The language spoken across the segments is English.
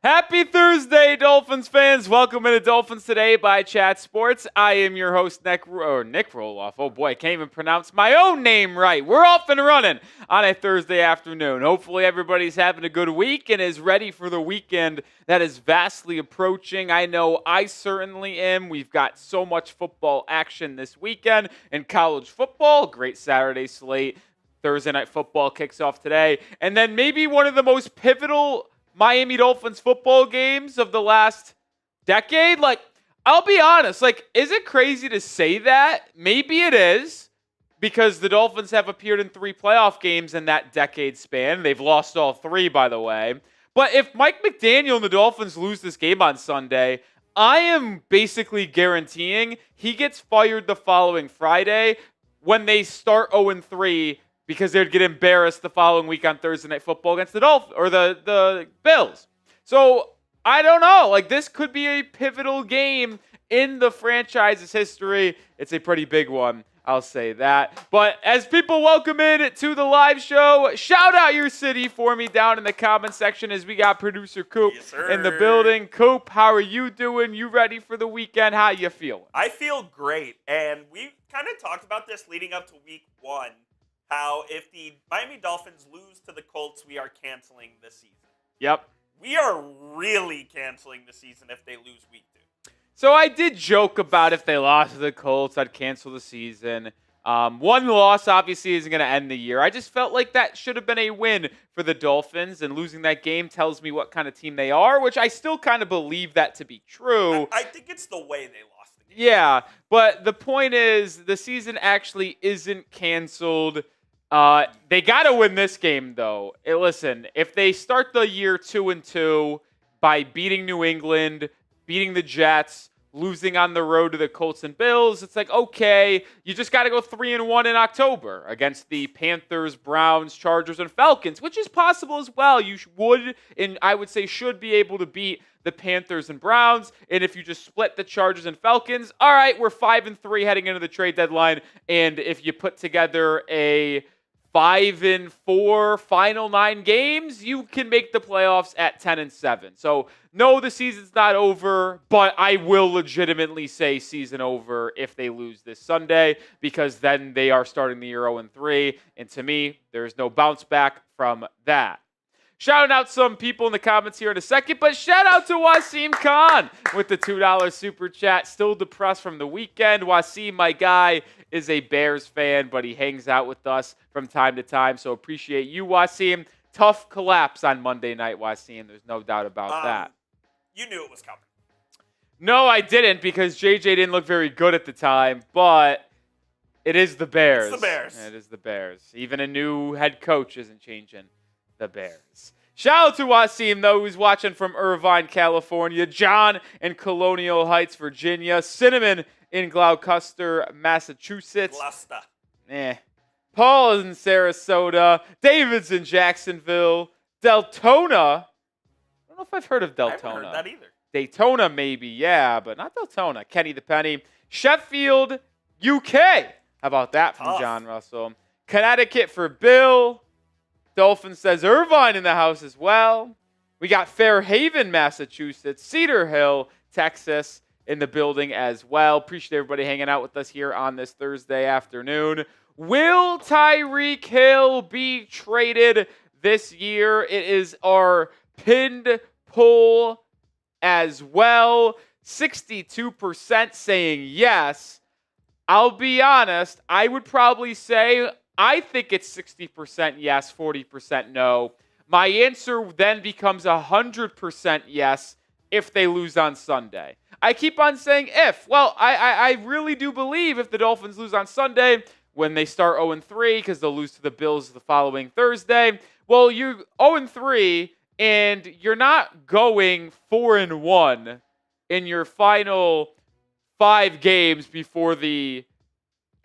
Happy Thursday, Dolphins fans. Welcome into Dolphins Today by Chat Sports. I am your host, Nic Rohloff. Oh boy, I can't even pronounce my own name right. We're off and running on a Thursday afternoon. Hopefully everybody's having a good week and is ready for the weekend that is vastly approaching. I know I certainly am. We've got so much football action this weekend in college football. Great Saturday slate. Thursday Night Football kicks off today. And then maybe one of the most pivotal Miami Dolphins football games of the last decade. I'll be honest, is it crazy to say that? Maybe it is, because the Dolphins have appeared in 3 playoff games in that decade span. They've lost all 3, by the way. But if Mike McDaniel and the Dolphins lose this game on Sunday, I am basically guaranteeing he gets fired the following Friday when they start 0-3, because they'd get embarrassed the following week on Thursday Night Football against the Dolphins or the Bills. So I don't know. This could be a pivotal game in the franchise's history. It's a pretty big one, I'll say that. But as people welcome in to the live show, shout out your city for me down in the comment section as we got producer Coop in the building. Coop, how are you doing? You ready for the weekend? How you feeling? I feel great. And we kind of talked about this leading up to week 1. How if the Miami Dolphins lose to the Colts, we are canceling the season. Yep. We are really canceling the season if they lose week 2. So I did joke about if they lost to the Colts, I'd cancel the season. One loss obviously isn't going to end the year. I just felt like that should have been a win for the Dolphins, and losing that game tells me what kind of team they are, which I still kind of believe that to be true. I think it's the way they lost the game. Yeah, but the point is the season actually isn't canceled. They got to win this game, though. Listen, if they start the year 2-2 by beating New England, beating the Jets, losing on the road to the Colts and Bills, it's okay, you just got to go 3-1 in October against the Panthers, Browns, Chargers, and Falcons, which is possible as well. You would, and I would say should, be able to beat the Panthers and Browns. And if you just split the Chargers and Falcons, all right, we're 5-3 heading into the trade deadline. And if you put together a 5-4 final 9 games, you can make the playoffs at 10-7. So no, the season's not over, but I will legitimately say season over if they lose this Sunday, because then they are starting the year 0-3, and to me, there's no bounce back from that. Shouting out some people in the comments here in a second, but shout out to Wasim Khan with the $2 super chat. Still depressed from the weekend. Wasim, my guy, is a Bears fan, but he hangs out with us from time to time, so appreciate you, Wasim. Tough collapse on Monday night, Wasim. There's no doubt about that. You knew it was coming. No, I didn't, because JJ didn't look very good at the time, but it is the Bears. It's the Bears. It is the Bears. Even a new head coach isn't changing the Bears. Shout out to Wasim, though, who's watching from Irvine, California. John in Colonial Heights, Virginia. Cinnamon in Gloucester, Massachusetts. Paul is in Sarasota. David's in Jacksonville. Deltona. I don't know if I've heard of Deltona. I haven't heard that either. Daytona, maybe, yeah, but not Deltona. Kenny the Penny. Sheffield, UK. How about that from John Russell? Connecticut for Bill. Dolphin says Irvine in the house as well. We got Fairhaven, Massachusetts. Cedar Hill, Texas in the building as well. Appreciate everybody hanging out with us here on this Thursday afternoon. Will Tyreek Hill be traded this year? It is our pinned poll as well. 62% saying yes. I'll be honest, I would probably say I think it's 60% yes, 40% no. My answer then becomes 100% yes if they lose on Sunday. I keep on saying if. Well, I really do believe if the Dolphins lose on Sunday, when they start 0-3, because they'll lose to the Bills the following Thursday, well, you're 0-3, and you're not going 4-1 in your final 5 games before the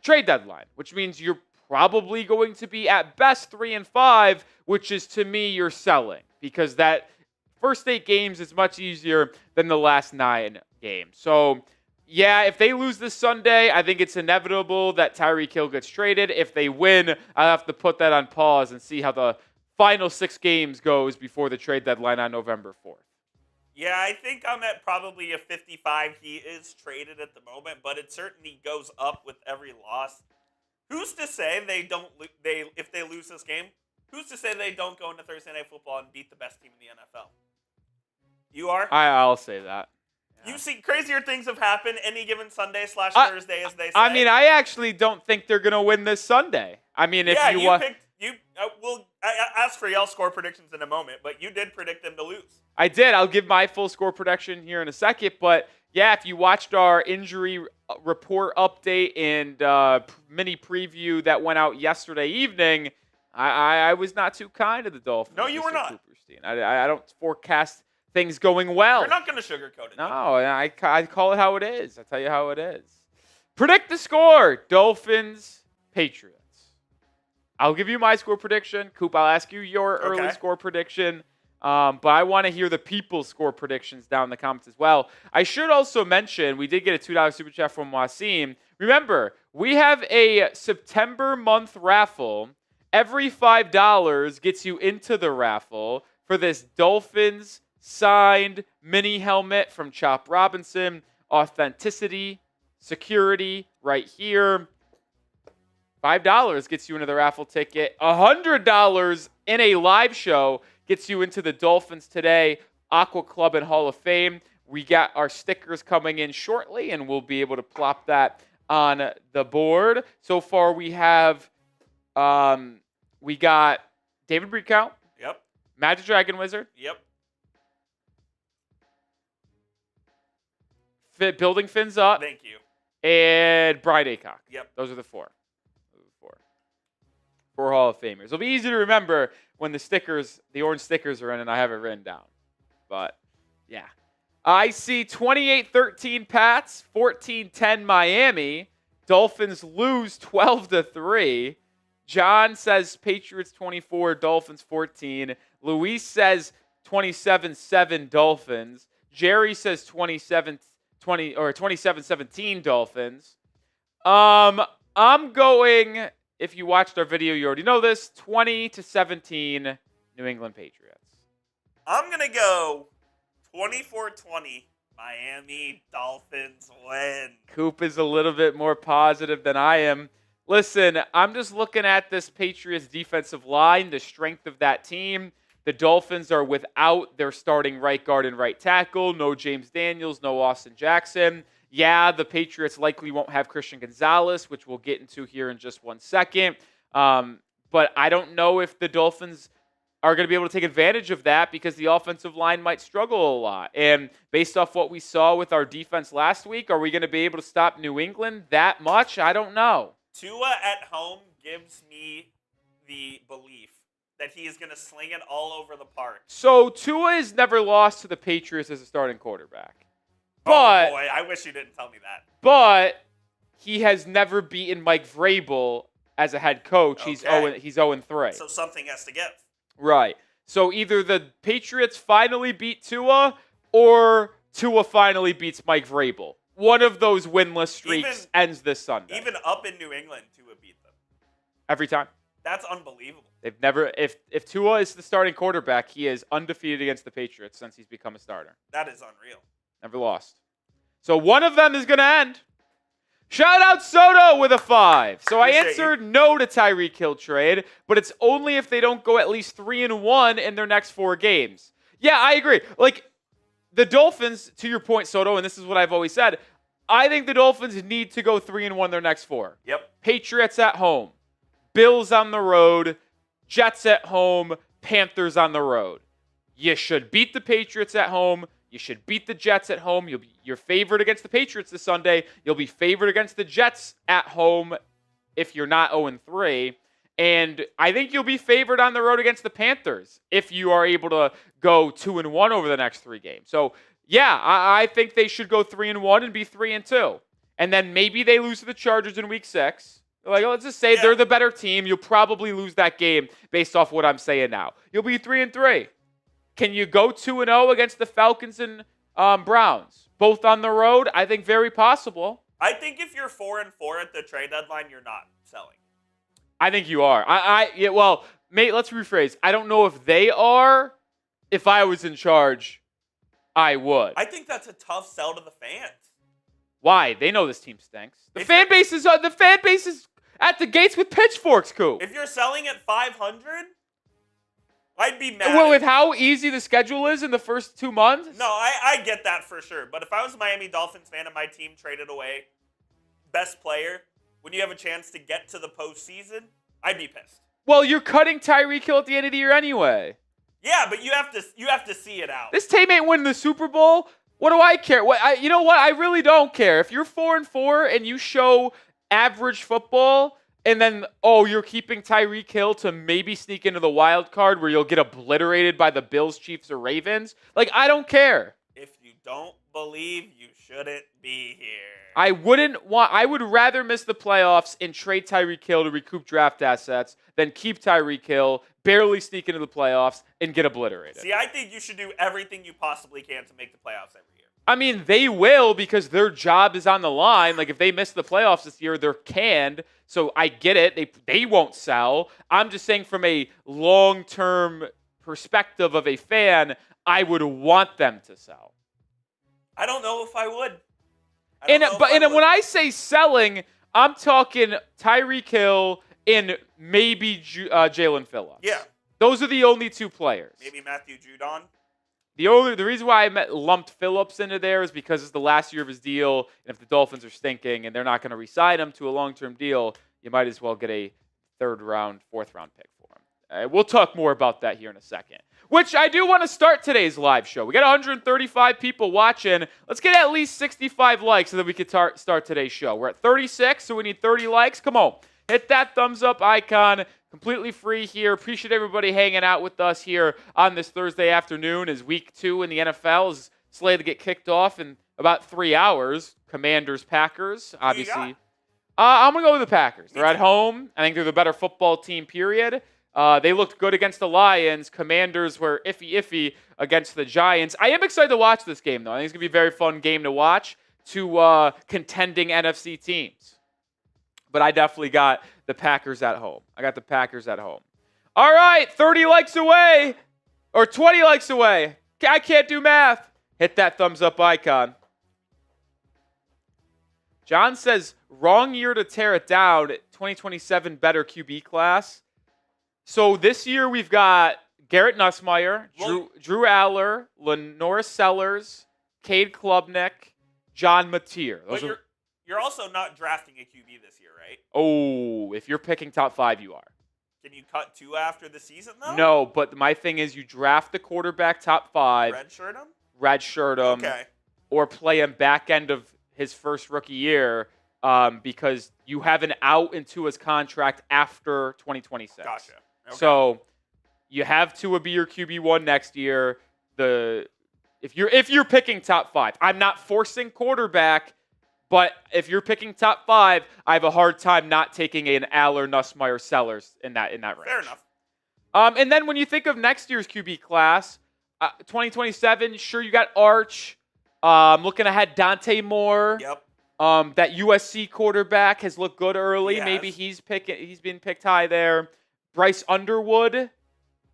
trade deadline, which means you're probably going to be at best 3-5, which is, to me, you're selling, because that first 8 games is much easier than the last 9 games. So, yeah, if they lose this Sunday, I think it's inevitable that Tyreek Hill gets traded. If they win, I'll have to put that on pause and see how the final 6 games goes before the trade deadline on November 4th. Yeah, I think I'm at probably a 55. He is traded at the moment, but it certainly goes up with every loss. Who's to say they don't? If they lose this game, who's to say they don't go into Thursday Night Football and beat the best team in the NFL? You are. I'll say that. Yeah. You see, crazier things have happened any given Sunday / Thursday, as they say. I mean, I actually don't think they're gonna win this Sunday. I mean, if you picked. We'll ask for y'all score predictions in a moment, but you did predict them to lose. I did. I'll give my full score prediction here in a second. But yeah, if you watched our injury report update and mini preview that went out yesterday evening, I was not too kind to the Dolphins. No, you were not. Cooperstein. I don't forecast things going well. You're not going to sugarcoat it. No, I call it how it is. I tell you how it is. Predict the score. Dolphins, Patriots. I'll give you my score prediction. Coop, I'll ask you your early score prediction. But I want to hear the people's score predictions down in the comments as well. I should also mention, we did get a $2 super chat from Wasim. Remember, we have a September month raffle. Every $5 gets you into the raffle for this Dolphins signed mini helmet from Chop Robinson. Authenticity, security, right here. $5 gets you into the raffle ticket. $100 in a live show gets you into the Dolphins Today Aqua Club and Hall of Fame. We got our stickers coming in shortly, and we'll be able to plop that on the board. So far, we have we got David Breakout. Yep. Magic Dragon Wizard. Yep. Building Fins Up. Thank you. And Brian Aycock. Yep. Those are the four. Four Hall of Famers. It'll be easy to remember when the orange stickers are in and I have it written down. But, yeah. I see 28-13 Pats, 14-10 Miami. Dolphins lose 12-3. John says Patriots 24, Dolphins 14. Luis says 27-7 Dolphins. Jerry says 27-17 Dolphins. I'm going, if you watched our video, you already know this, 20-17 New England Patriots. I'm going to go 24-20 Miami Dolphins win. Coop is a little bit more positive than I am. Listen, I'm just looking at this Patriots defensive line, the strength of that team. The Dolphins are without their starting right guard and right tackle. No James Daniels, no Austin Jackson. Yeah, the Patriots likely won't have Christian Gonzalez, which we'll get into here in just 1 second. But I don't know if the Dolphins are going to be able to take advantage of that because the offensive line might struggle a lot. And based off what we saw with our defense last week, are we going to be able to stop New England that much? I don't know. Tua at home gives me the belief that he is going to sling it all over the park. So Tua has never lost to the Patriots as a starting quarterback. But, oh boy, I wish you didn't tell me that. But he has never beaten Mike Vrabel as a head coach. Okay. He's 0-3. So something has to give. Right. So either the Patriots finally beat Tua or Tua finally beats Mike Vrabel. One of those winless streaks ends this Sunday. Even up in New England, Tua beat them. Every time. That's unbelievable. They've never, if Tua is the starting quarterback, he is undefeated against the Patriots since he's become a starter. That is unreal. Never lost. So one of them is going to end. Shout out Soto with a 5. So I answered no to Tyreek Hill trade, but it's only if they don't go at least 3-1 in their next 4 games. Yeah, I agree. Like, the Dolphins, to your point, Soto, and this is what I've always said, I think the Dolphins need to go 3-1 their next 4. Yep. Patriots at home. Bills on the road. Jets at home. Panthers on the road. You should beat the Patriots at home. You should beat the Jets at home. You're favored against the Patriots this Sunday. You'll be favored against the Jets at home if you're not 0-3. And I think you'll be favored on the road against the Panthers if you are able to go 2-1 over the next 3 games. So, yeah, I think they should go 3-1 and be 3-2. And then maybe they lose to the Chargers in Week 6. Like, let's just say they're the better team. You'll probably lose that game based off what I'm saying now. You'll be 3-3. Can you go 2-0 against the Falcons and Browns? Both on the road? I think very possible. I think if you're 4-4 at the trade deadline, you're not selling. I think you are. Well, mate, let's rephrase. I don't know if they are. If I was in charge, I would. I think that's a tough sell to the fans. Why? They know this team stinks. The fan base is at the gates with pitchforks, Coop. If you're selling at 500, I'd be mad. Well, with how easy the schedule is in the first 2 months? No, I get that for sure. But if I was a Miami Dolphins fan and my team traded away best player when you have a chance to get to the postseason, I'd be pissed. Well, you're cutting Tyreek Hill at the end of the year anyway. Yeah, but you have to see it out. This team ain't winning the Super Bowl. What do I care? You know what? I really don't care. If you're 4-4 and you show average football, and then you're keeping Tyreek Hill to maybe sneak into the wild card where you'll get obliterated by the Bills, Chiefs, or Ravens. Like, I don't care. If you don't believe, you shouldn't be here. I would rather miss the playoffs and trade Tyreek Hill to recoup draft assets than keep Tyreek Hill, barely sneak into the playoffs, and get obliterated. See, I think you should do everything you possibly can to make the playoffs every year. I mean, they will because their job is on the line. Like, if they miss the playoffs this year, they're canned. So I get it. They won't sell. I'm just saying from a long-term perspective of a fan, I would want them to sell. I don't know if I would. When I say selling, I'm talking Tyreek Hill and maybe Jaelan Phillips. Yeah. Those are the only two players. Maybe Matthew Judon. The reason why I lumped Phillips into there is because it's the last year of his deal, and if the Dolphins are stinking and they're not going to re-sign him to a long-term deal, you might as well get a third-round, fourth-round pick for him. We'll talk more about that here in a second. Which I do want to start today's live show. We got 135 people watching. Let's get at least 65 likes so that we can start today's show. We're at 36, so we need 30 likes. Come on. Hit that thumbs up icon. Completely free here. Appreciate everybody hanging out with us here on this Thursday afternoon as Week 2 in the NFL is slated to get kicked off in about 3 hours. Commanders, Packers, obviously. I'm going to go with the Packers. They're at home. I think they're the better football team, period. They looked good against the Lions. Commanders were iffy against the Giants. I am excited to watch this game, though. I think it's going to be a very fun game to watch. Two contending NFC teams. But I definitely got the Packers at home. All right, 30 likes away. Or 20 likes away. I can't do math. Hit that thumbs up icon. John says, wrong year to tear it down. 2027 better QB class. So this year we've got Garrett Nussmeier, Drew Aller, Lenora Sellers, Cade Klubnik, John Mateer. You're also not drafting a QB this year, right? Oh, if you're picking top 5, you are. Can you cut 2 after the season, though? No, but my thing is you draft the quarterback top 5. Redshirt him? Okay. Or play him back end of his first rookie year because you have an out into his contract after 2026. Gotcha. Okay. So you have Tua be your QB1 next year. If you're picking top 5, I'm not forcing quarterback. But if you're picking top 5, I have a hard time not taking an Aller, Nussmeier, Sellers in that range. Fair enough. And then when you think of next year's QB class, 2027, sure, you got Arch. Looking ahead, Dante Moore. Yep. That USC quarterback has looked good early. Yes. Maybe he's been picked high there. Bryce Underwood,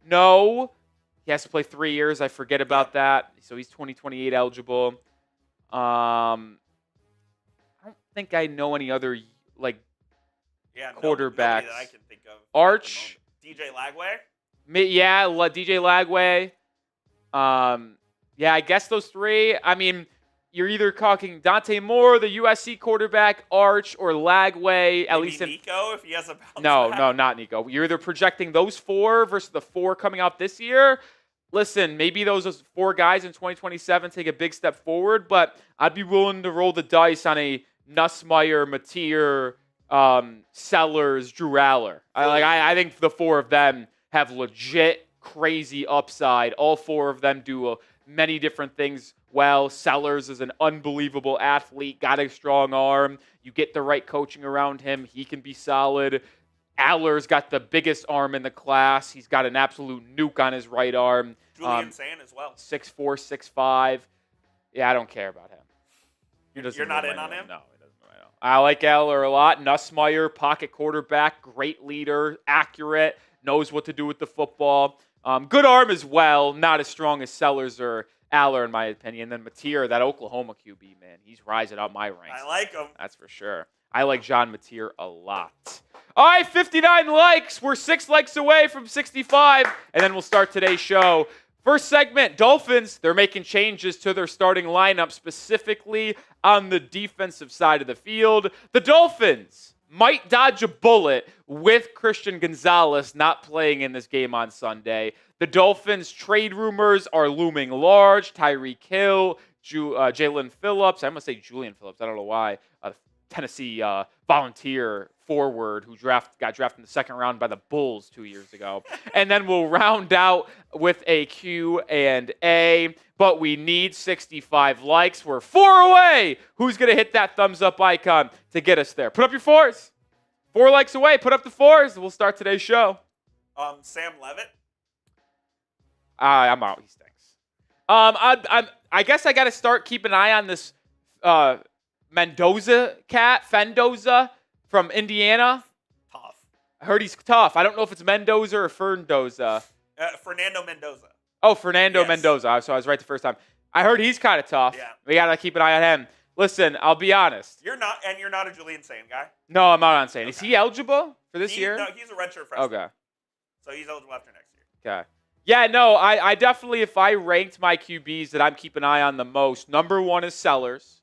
no. He has to play 3 years. I forget about that. So he's 2028 eligible. I don't think I know any other quarterbacks. That I can think of. Arch. DJ Lagway? Yeah, DJ Lagway. I guess those 3. I mean, you're either talking Dante Moore, the USC quarterback, Arch, or Lagway. At least Nico, if he has a bounce No, back. not Nico. You're either projecting those 4 versus the 4 coming out this year. Listen, maybe those 4 guys in 2027 take a big step forward, but I'd be willing to roll the dice on a Nussmeier, Mateer, Sellers, Drew Aller. I think the 4 of them have legit crazy upside. All 4 of them do many different things well. Sellers is an unbelievable athlete, got a strong arm. You get the right coaching around him, he can be solid. Aller's got the biggest arm in the class. He's got an absolute nuke on his right arm. Julian Sand as well. 6'4", 6'5". Yeah, I don't care about him. You're not in on him? No, he doesn't. I like Aller a lot. Nussmeier, pocket quarterback, great leader, accurate, knows what to do with the football. Good arm as well, not as strong as Sellers or Aller, in my opinion. Then Mateer, that Oklahoma QB, man, he's rising up my ranks. I like him. That's for sure. I like John Mateer a lot. All right, 59 likes. We're 6 likes away from 65, and then we'll start today's show. First segment, Dolphins, they're making changes to their starting lineup, specifically on the defensive side of the field. The Dolphins might dodge a bullet with Christian Gonzalez not playing in this game on Sunday. The Dolphins' trade rumors are looming large. Tyreek Hill, Jaelan Phillips. I'm going to say Julian Phillips. I don't know why. Tennessee volunteer forward who got drafted in the second round by the Bulls 2 years ago. And then we'll round out with a Q&A. But we need 65 likes. We're 4 away. Who's going to hit that thumbs up icon to get us there? Put up your 4s. 4 likes away. Put up the 4s. We'll start today's show. Sam Levitt. I'm out. He stinks. I guess I got to start keeping an eye on this Mendoza from Indiana. Tough. I heard he's tough. I don't know if it's Mendoza or Ferndoza. Fernando Mendoza. Oh, Fernando Mendoza. So I was right the first time. I heard he's kind of tough. Yeah. We got to keep an eye on him. Listen, I'll be honest. You're not a Julian Sane guy? No, I'm not on Sane. Okay. Is he eligible for this year? No, he's a redshirt freshman. Okay. So he's eligible after next year. Okay. Yeah, no, I definitely, if I ranked my QBs that I'm keeping an eye on the most, number 1 is Sellers.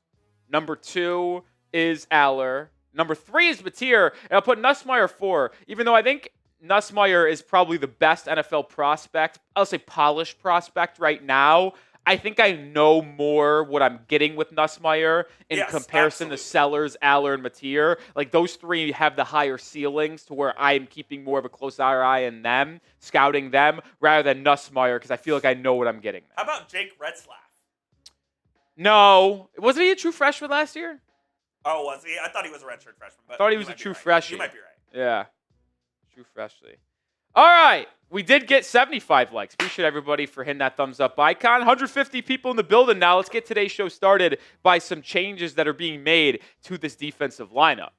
Number 2 is Aller. Number 3 is Mateer. And I'll put Nussmeier 4, even though I think Nussmeier is probably the best NFL prospect. I'll say polished prospect right now. I think I know more what I'm getting with Nussmeier in comparison to Sellers, Aller, and Mateer. Like, those 3 have the higher ceilings to where I'm keeping more of a close eye on them, scouting them, rather than Nussmeier, because I feel like I know what I'm getting. How about Jake Retzlaff? No. Wasn't he a true freshman last year? Oh, was he? I thought he was a redshirt freshman. But I thought he was a true freshman. You might be right. Yeah. True freshman. All right. We did get 75 likes. Appreciate everybody for hitting that thumbs up icon. 150 people in the building now. Let's get today's show started by some changes that are being made to this defensive lineup.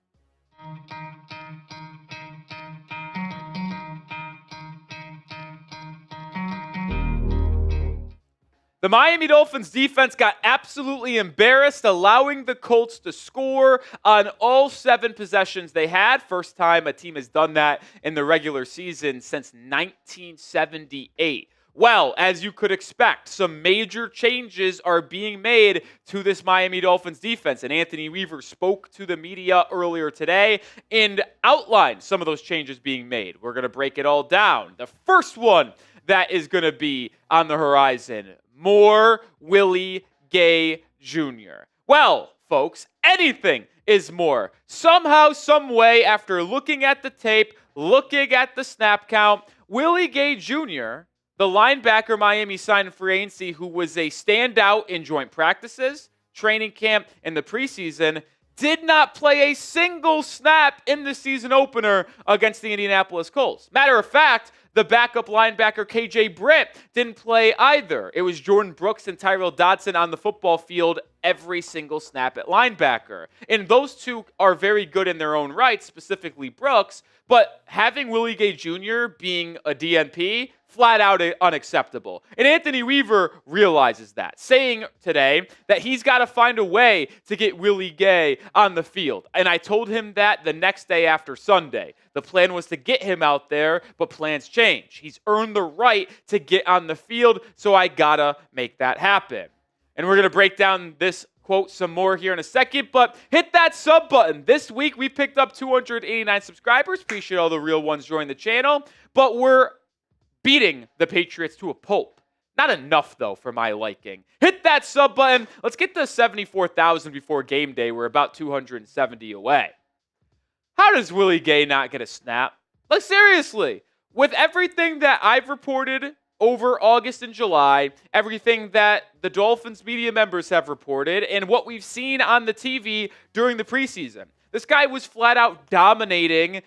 The Miami Dolphins defense got absolutely embarrassed, allowing the Colts to score on all 7 possessions they had. First time a team has done that in the regular season since 1978. Well, as you could expect, some major changes are being made to this Miami Dolphins defense. And Anthony Weaver spoke to the media earlier today and outlined some of those changes being made. We're going to break it all down. The first one that is going to be on the horizon, more Willie Gay Jr. Well, folks, anything is more. Somehow, some way, after looking at the tape, looking at the snap count, Willie Gay Jr., the linebacker Miami signed in free agency, who was a standout in joint practices, training camp, and the preseason, did not play a single snap in the season opener against the Indianapolis Colts. Matter of fact, the backup linebacker, KJ Britt, didn't play either. It was Jordan Brooks and Tyrell Dodson on the football field every single snap at linebacker. And those 2 are very good in their own right, specifically Brooks, but having Willie Gay Jr. being a DNP, flat out unacceptable. And Anthony Weaver realizes that, saying today that he's got to find a way to get Willie Gay on the field. And I told him that the next day after Sunday. The plan was to get him out there, but plans change. He's earned the right to get on the field, so I got to make that happen. And we're going to break down this quote some more here in a second, but hit that sub button. This week, we picked up 289 subscribers. Appreciate all the real ones joining the channel, but we're beating the Patriots to a pulp. Not enough, though, for my liking. Hit that sub button. Let's get to 74,000 before game day. We're about 270 away. How does Willie Gay not get a snap? Like, seriously, with everything that I've reported over August and July, everything that the Dolphins media members have reported, and what we've seen on the TV during the preseason, this guy was flat out dominating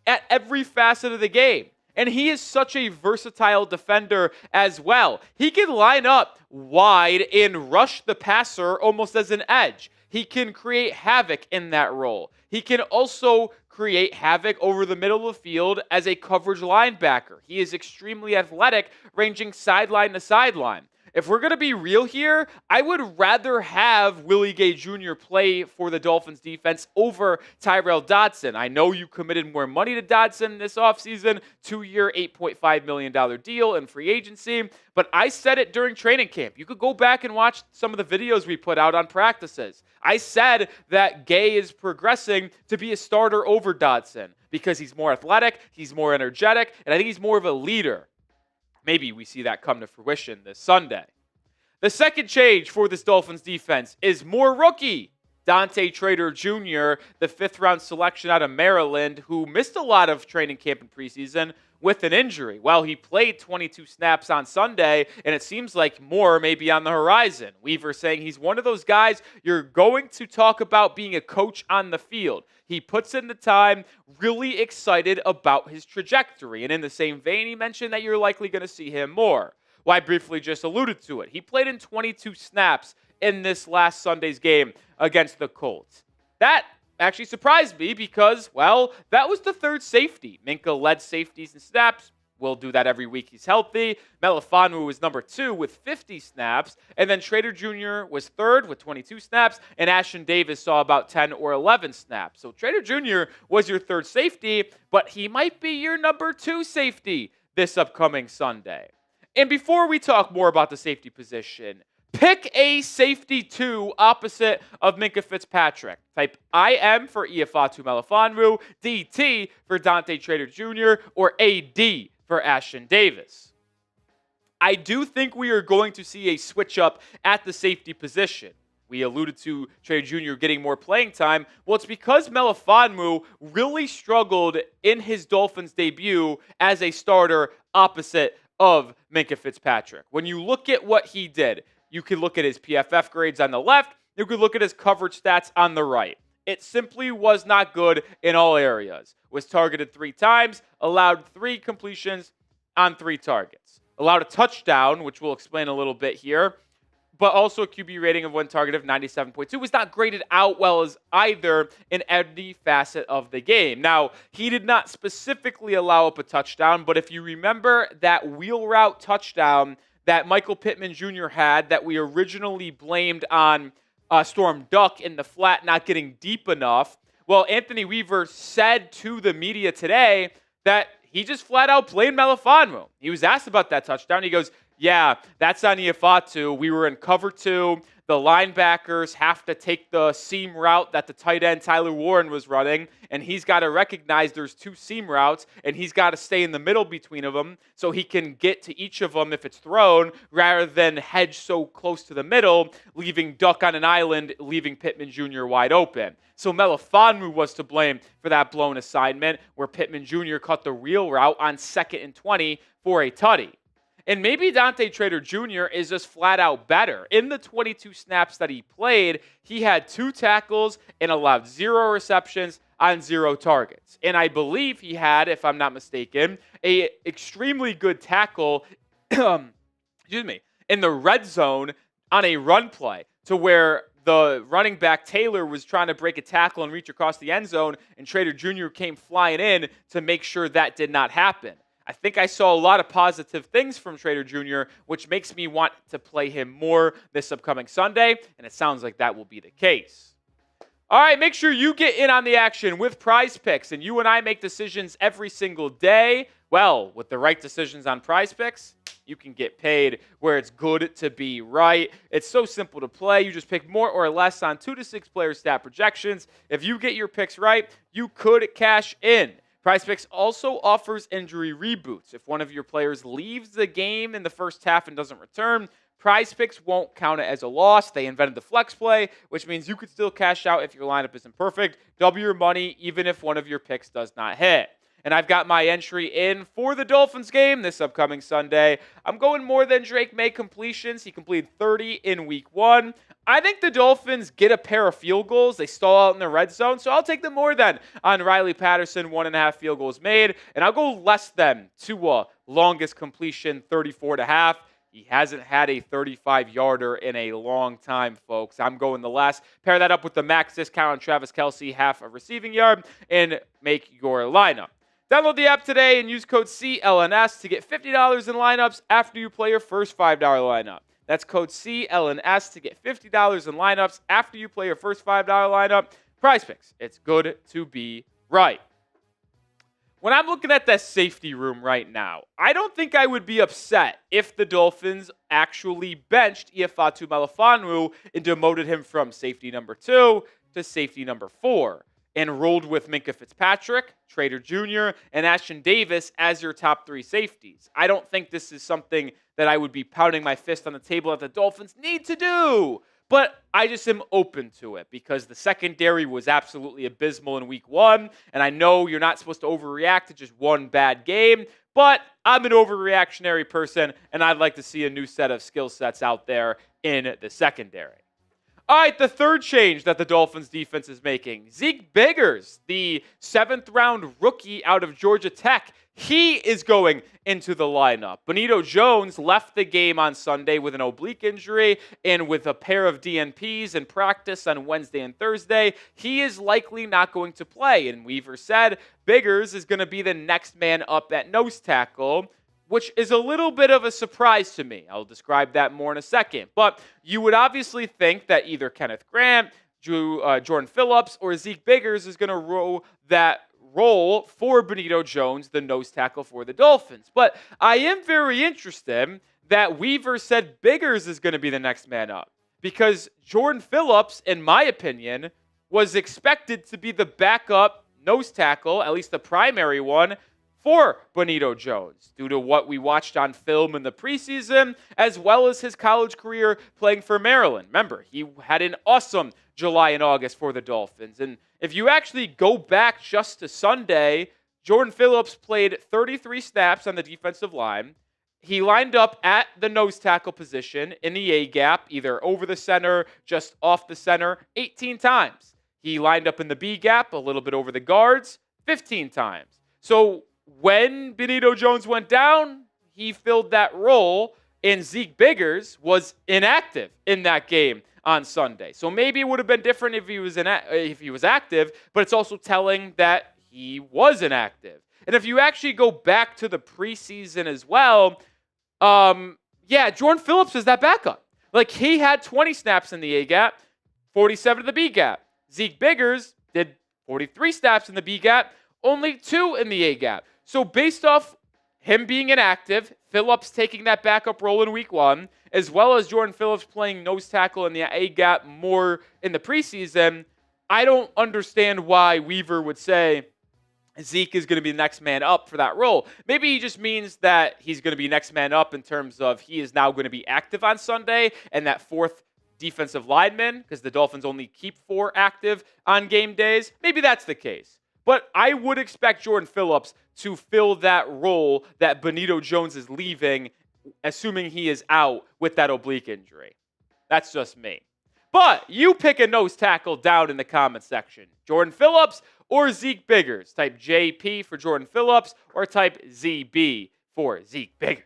at every facet of the game. And he is such a versatile defender as well. He can line up wide and rush the passer almost as an edge. He can create havoc in that role. He can also create havoc over the middle of the field as a coverage linebacker. He is extremely athletic, ranging sideline to sideline. If we're going to be real here, I would rather have Willie Gay Jr. play for the Dolphins defense over Tyrell Dodson. I know you committed more money to Dodson this offseason, 2-year, $8.5 million deal in free agency, but I said it during training camp. You could go back and watch some of the videos we put out on practices. I said that Gay is progressing to be a starter over Dodson because he's more athletic, he's more energetic, and I think he's more of a leader. Maybe we see that come to fruition this Sunday. The second change for this Dolphins defense is more rookie. Dante Trader Jr., the 5th-round selection out of Maryland, who missed a lot of training camp and preseason with an injury. Well, he played 22 snaps on Sunday, and it seems like more may be on the horizon. Weaver saying he's one of those guys you're going to talk about being a coach on the field. He puts in the time, really excited about his trajectory. And in the same vein, he mentioned that you're likely going to see him more. Well, I briefly just alluded to it. He played in 22 snaps in this last Sunday's game against the Colts. That actually surprised me because, well, that was the 3rd safety. Minka led safeties and snaps. Will do that every week he's healthy. Melifonwu was number 2 with 50 snaps. And then Trader Jr. was 3rd with 22 snaps. And Ashton Davis saw about 10 or 11 snaps. So Trader Jr. was your 3rd safety, but he might be your number 2 safety this upcoming Sunday. And before we talk more about the safety position, pick a safety 2 opposite of Minkah Fitzpatrick. Type IM for Iafatu Melifonwu, DT for Dante Trader Jr., or AD for Ashton Davis. I do think we are going to see a switch up at the safety position. We alluded to Trader Jr. getting more playing time. Well, it's because Melifonwu really struggled in his Dolphins debut as a starter opposite of Minkah Fitzpatrick. When you look at what he did, you can look at his PFF grades on the left. You could look at his coverage stats on the right. It simply was not good in all areas. Was targeted 3 times, allowed 3 completions on 3 targets. Allowed a touchdown, which we'll explain a little bit here, but also a QB rating of 1 target of 97.2. Was not graded out well as either in any facet of the game. Now, he did not specifically allow up a touchdown, but if you remember that wheel route touchdown that Michael Pittman Jr. had that we originally blamed on Storm Duck in the flat not getting deep enough, well, Anthony Weaver said to the media today that he just flat out blamed Melifonwu. He was asked about that touchdown. He goes, yeah, that's on Iafatu. We were in cover 2. The linebackers have to take the seam route that the tight end Tyler Warren was running, and he's got to recognize there's 2 seam routes, and he's got to stay in the middle between of them so he can get to each of them if it's thrown, rather than hedge so close to the middle, leaving Duck on an island, leaving Pittman Jr. wide open. So Melifonwu was to blame for that blown assignment where Pittman Jr. cut the wheel route on 2nd and 20 for a tutty. And maybe Dante Trader Jr. is just flat out better. In the 22 snaps that he played, he had 2 tackles and allowed 0 receptions on 0 targets. And I believe he had, if I'm not mistaken, a extremely good tackle in the red zone on a run play to where the running back Taylor was trying to break a tackle and reach across the end zone, and Trader Jr. came flying in to make sure that did not happen. I think I saw a lot of positive things from Trader Jr., which makes me want to play him more this upcoming Sunday, and it sounds like that will be the case. All right, make sure you get in on the action with Prize Picks, and you and I make decisions every single day. Well, with the right decisions on Prize Picks, you can get paid where it's good to be right. It's so simple to play. You just pick more or less on 2 to 6 player stat projections. If you get your picks right, you could cash in. PrizePicks also offers injury reboots. If one of your players leaves the game in the first half and doesn't return, PrizePicks won't count it as a loss. They invented the flex play, which means you could still cash out if your lineup isn't perfect. Double your money even if one of your picks does not hit. And I've got my entry in for the Dolphins game this upcoming Sunday. I'm going more than Drake May completions. He completed 30 in week 1. I think the Dolphins get a pair of field goals. They stall out in the red zone, so I'll take them more than on Riley Patterson, 1.5 field goals made. And I'll go less than Tua, longest completion, 34.5. He hasn't had a 35-yarder in a long time, folks. I'm going the less. Pair that up with the max discount on Travis Kelce, half a receiving yard, and make your lineup. Download the app today and use code CLNS to get $50 in lineups after you play your first $5 lineup. That's code CLNS to get $50 in lineups after you play your first $5 lineup. Prize Picks. It's good to be right. When I'm looking at that safety room right now, I don't think I would be upset if the Dolphins actually benched Ifeatu Melifonwu and demoted him from safety number 2 to safety number 4 and rolled with Minkah Fitzpatrick, Trader Jr., and Ashton Davis as your top 3 safeties. I don't think this is something that I would be pounding my fist on the table that the Dolphins need to do. But I just am open to it because the secondary was absolutely abysmal in week 1. And I know you're not supposed to overreact to just one bad game, but I'm an overreactionary person, and I'd like to see a new set of skill sets out there in the secondary. All right, the third change that the Dolphins defense is making. Zeek Biggers, the 7th-round rookie out of Georgia Tech, he is going into the lineup. Benito Jones left the game on Sunday with an oblique injury and with a pair of DNPs in practice on Wednesday and Thursday. He is likely not going to play, and Weaver said Biggers is going to be the next man up at nose tackle, which is a little bit of a surprise to me. I'll describe that more in a second. But you would obviously think that either Kenneth Grant, Jaelan Phillips, or Zeek Biggers is going to roll that role for Benito Jones, the nose tackle for the Dolphins. But I am very interested that Weaver said Biggers is going to be the next man up because Jaelan Phillips, in my opinion, was expected to be the backup nose tackle, at least the primary one, for Benito Jones due to what we watched on film in the preseason, as well as his college career playing for Maryland. Remember, he had an awesome July and August for the Dolphins. And if you actually go back just to Sunday, Jaelan Phillips played 33 snaps on the defensive line. He lined up at the nose tackle position in the A-gap, either over the center, just off the center, 18 times. He lined up in the B-gap, a little bit over the guards, 15 times. So when Benito Jones went down, he filled that role, and Zeek Biggers was inactive in that game on Sunday. So maybe it would have been different if he was active, but it's also telling that he was inactive. And if you actually go back to the preseason as well, Jaelan Phillips is that backup. Like, he had 20 snaps in the A-gap, 47 in the B-gap. Zeek Biggers did 43 snaps in the B-gap, only 2 in the A-gap. So based off him being inactive, Phillips taking that backup role in week 1, as well as Jaelan Phillips playing nose tackle in the A-gap more in the preseason, I don't understand why Weaver would say Zeke is going to be the next man up for that role. Maybe he just means that he's going to be next man up in terms of he is now going to be active on Sunday and that 4th defensive lineman, because the Dolphins only keep 4 active on game days. Maybe that's the case. But I would expect Jaelan Phillips to fill that role that Benito Jones is leaving, assuming he is out with that oblique injury. That's just me. But you pick a nose tackle down in the comment section. Jaelan Phillips or Zeek Biggers. Type JP for Jaelan Phillips or type ZB for Zeek Biggers.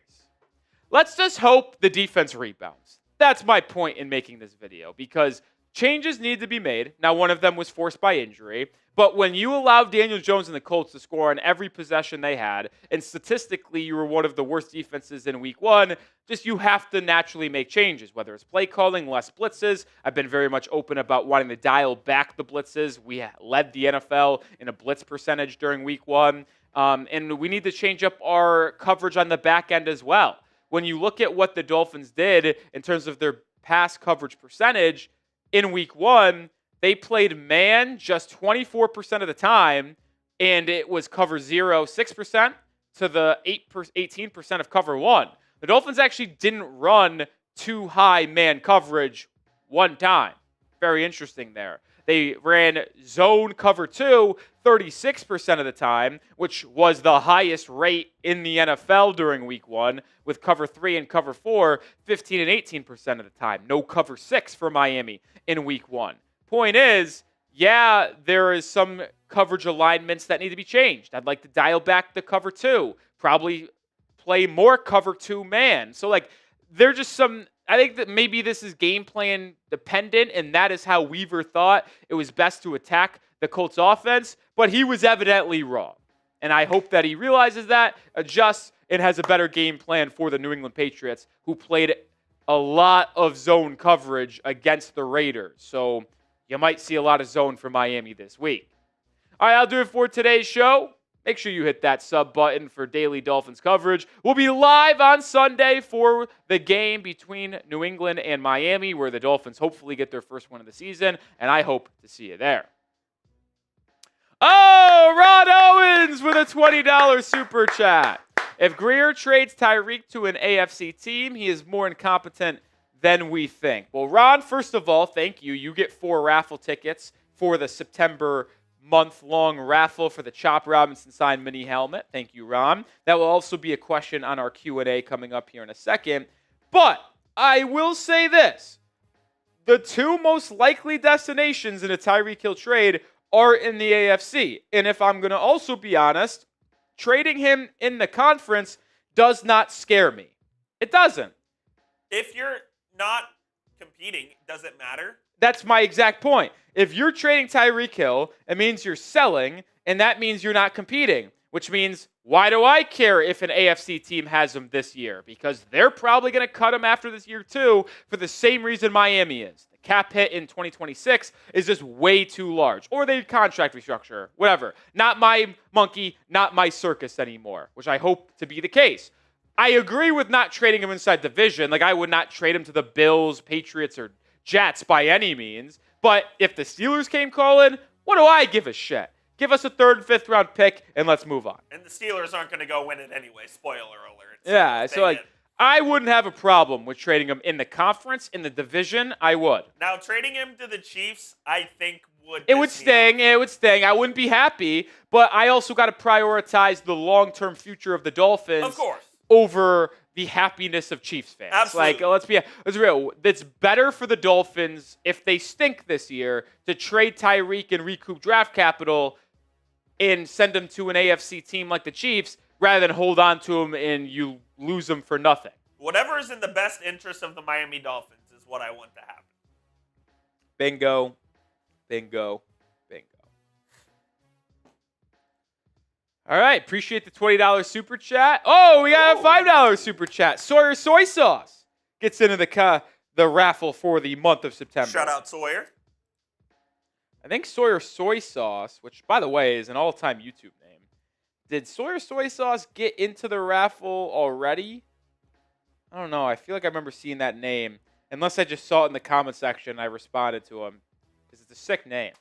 Let's just hope the defense rebounds. That's my point in making this video because changes need to be made. Now, one of them was forced by injury. But when you allowed Daniel Jones and the Colts to score on every possession they had, and statistically you were one of the worst defenses in week 1, just you have to naturally make changes, whether it's play calling, less blitzes. I've been very much open about wanting to dial back the blitzes. We led the NFL in a blitz percentage during week 1. And we need to change up our coverage on the back end as well. When you look at what the Dolphins did in terms of their pass coverage percentage in week 1, they played man just 24% of the time, and it was cover 0, 6% to the 18% of cover 1. The Dolphins actually didn't run too high man coverage one time. Very interesting there. They ran zone cover 2 36% of the time, which was the highest rate in the NFL during week 1, with cover 3 and cover 4 15 and 18% of the time. No cover 6 for Miami in week 1. Point is, there is some coverage alignments that need to be changed. I'd like to dial back the cover 2, probably play more cover 2 man. So, they're just some, I think that maybe this is game plan dependent, and that is how Weaver thought it was best to attack the Colts offense, but he was evidently wrong. And I hope that he realizes that, adjusts, and has a better game plan for the New England Patriots, who played a lot of zone coverage against the Raiders. So you might see a lot of zone for Miami this week. All right, I'll do it for today's show. Make sure you hit that sub button for daily Dolphins coverage. We'll be live on Sunday for the game between New England and Miami, where the Dolphins hopefully get their first win of the season, and I hope to see you there. Oh, Ron Owens with a $20 super chat. If Grier trades Tyreek to an AFC team, he is more incompetent than we think. Well, Ron, first of all, thank you. You get 4 raffle tickets for the September month-long raffle for the Chop Robinson signed mini helmet. Thank you, Ron. That will also be a question on our Q&A coming up here in a second. But I will say this. The 2 most likely destinations in a Tyreek Hill trade are in the AFC. And if I'm going to also be honest, trading him in the conference does not scare me. It doesn't. If you're not competing, does it matter? That's my exact point. If you're trading Tyreek Hill, it means you're selling, and that means you're not competing, which means why do I care if an AFC team has him this year? Because they're probably going to cut him after this year too for the same reason Miami is. The cap hit in 2026 is just way too large. Or they contract restructure, whatever. Not my monkey, not my circus anymore, which I hope to be the case. I agree with not trading him inside division. Like, I would not trade him to the Bills, Patriots, or Jets by any means. But if the Steelers came calling, what do I give a shit? Give us a 3rd and 5th round pick, and let's move on. And the Steelers aren't going to go win it anyway. Spoiler alert. Yeah, so like, I wouldn't have a problem with trading him in the conference, in the division. I would. Now, trading him to the Chiefs, I think would. It would sting. It would sting. I wouldn't be happy, but I also got to prioritize the long-term future of the Dolphins. Of course. Over the happiness of Chiefs fans. Absolutely. Like, let's be real. It's better for the Dolphins, if they stink this year, to trade Tyreek and recoup draft capital and send him to an AFC team like the Chiefs rather than hold on to him and you lose him for nothing. Whatever is in the best interest of the Miami Dolphins is what I want to happen. Bingo. Bingo. Bingo. All right. Appreciate the $20 super chat. Oh, we got a $5 super chat. Sawyer Soy Sauce gets into the raffle for the month of September. Shout out Sawyer. I think Sawyer Soy Sauce, which, by the way, is an all-time YouTube name. Did Sawyer Soy Sauce get into the raffle already? I don't know. I feel like I remember seeing that name. Unless I just saw it in the comment section and I responded to him. Because it's a sick name.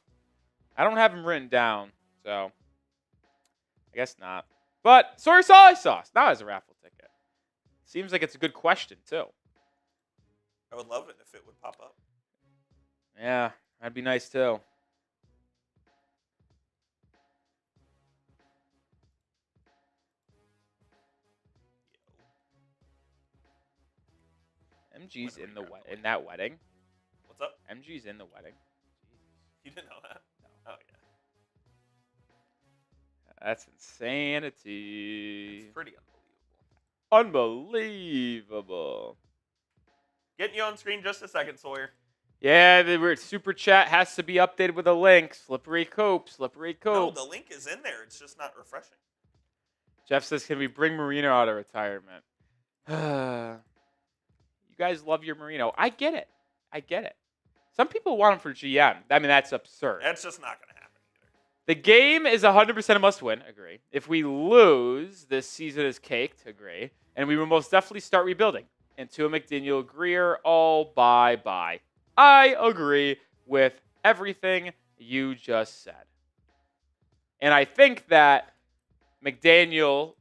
I don't have him written down, so I guess not. But Sawyer Soy Sauce now has a raffle ticket. Seems like it's a good question, too. I would love it if it would pop up. Yeah, that'd be nice, too. MG's in that wedding. What's up? MG's in the wedding. You didn't know that? No. Oh, yeah. That's insanity. It's pretty Unbelievable. Getting you on screen just a second, Sawyer. Yeah, the super chat has to be updated with a link. Slippery cope. No, the link is in there. It's just not refreshing. Jeff says, can we bring Marino out of retirement? You guys love your Marino. I get it. Some people want him for GM. I mean, that's absurd. That's just not going to happen either. The game is 100% a must-win. Agree. If we lose, this season is caked. Agree. And we will most definitely start rebuilding. And Tua McDaniel, Grier, all bye-bye. I agree with everything you just said. And I think that McDaniel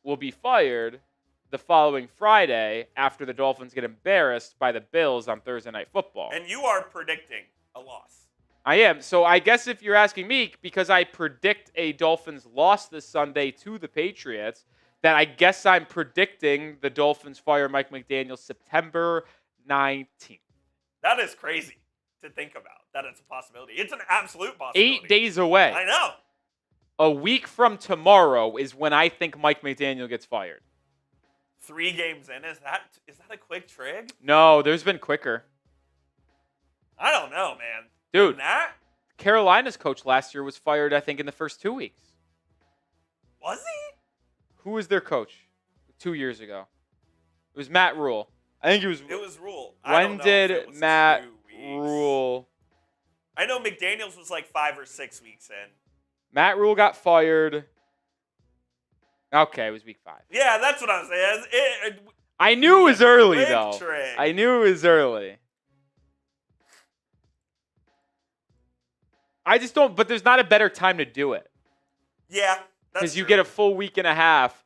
will be fired the following Friday after the Dolphins get embarrassed by the Bills on Thursday Night Football. And you are predicting a loss. I am. So I guess if you're asking me, because I predict a Dolphins loss this Sunday to the Patriots, then I guess I'm predicting the Dolphins fire Mike McDaniel September 19th. That is crazy to think about. That it's a possibility. It's an absolute possibility. 8 days away. I know. A week from tomorrow is when I think Mike McDaniel gets fired. 3 games in, is that a quick trig? No, there's been quicker. I don't know, man. Dude, that? Carolina's coach last year was fired, I think, in the first 2 weeks. Was he? Who was their coach 2 years ago? It was Matt Rule. I think it was. It was Rule. I When don't know if it did was Matt 2 weeks. Rule? I know McDaniels was like 5 or 6 weeks in. Matt Rule got fired. Okay, it was week 5. Yeah, that's what I'm saying. I knew it was early, quick though. trick. I knew it was early. I just don't, but there's not a better time to do it. Yeah, because you get a full week and a half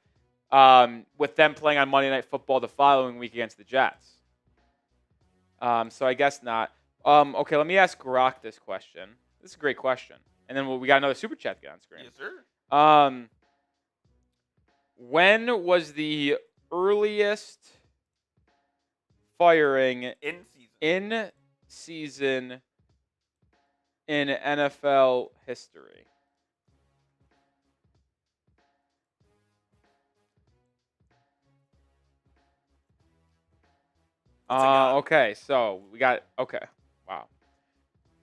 with them playing on Monday Night Football the following week against the Jets. So I guess not. Okay, let me ask Grok this question. This is a great question. And then we got another super chat to get on screen. Yes, sir. When was the earliest firing in season in NFL history? Okay, so we got, okay, wow.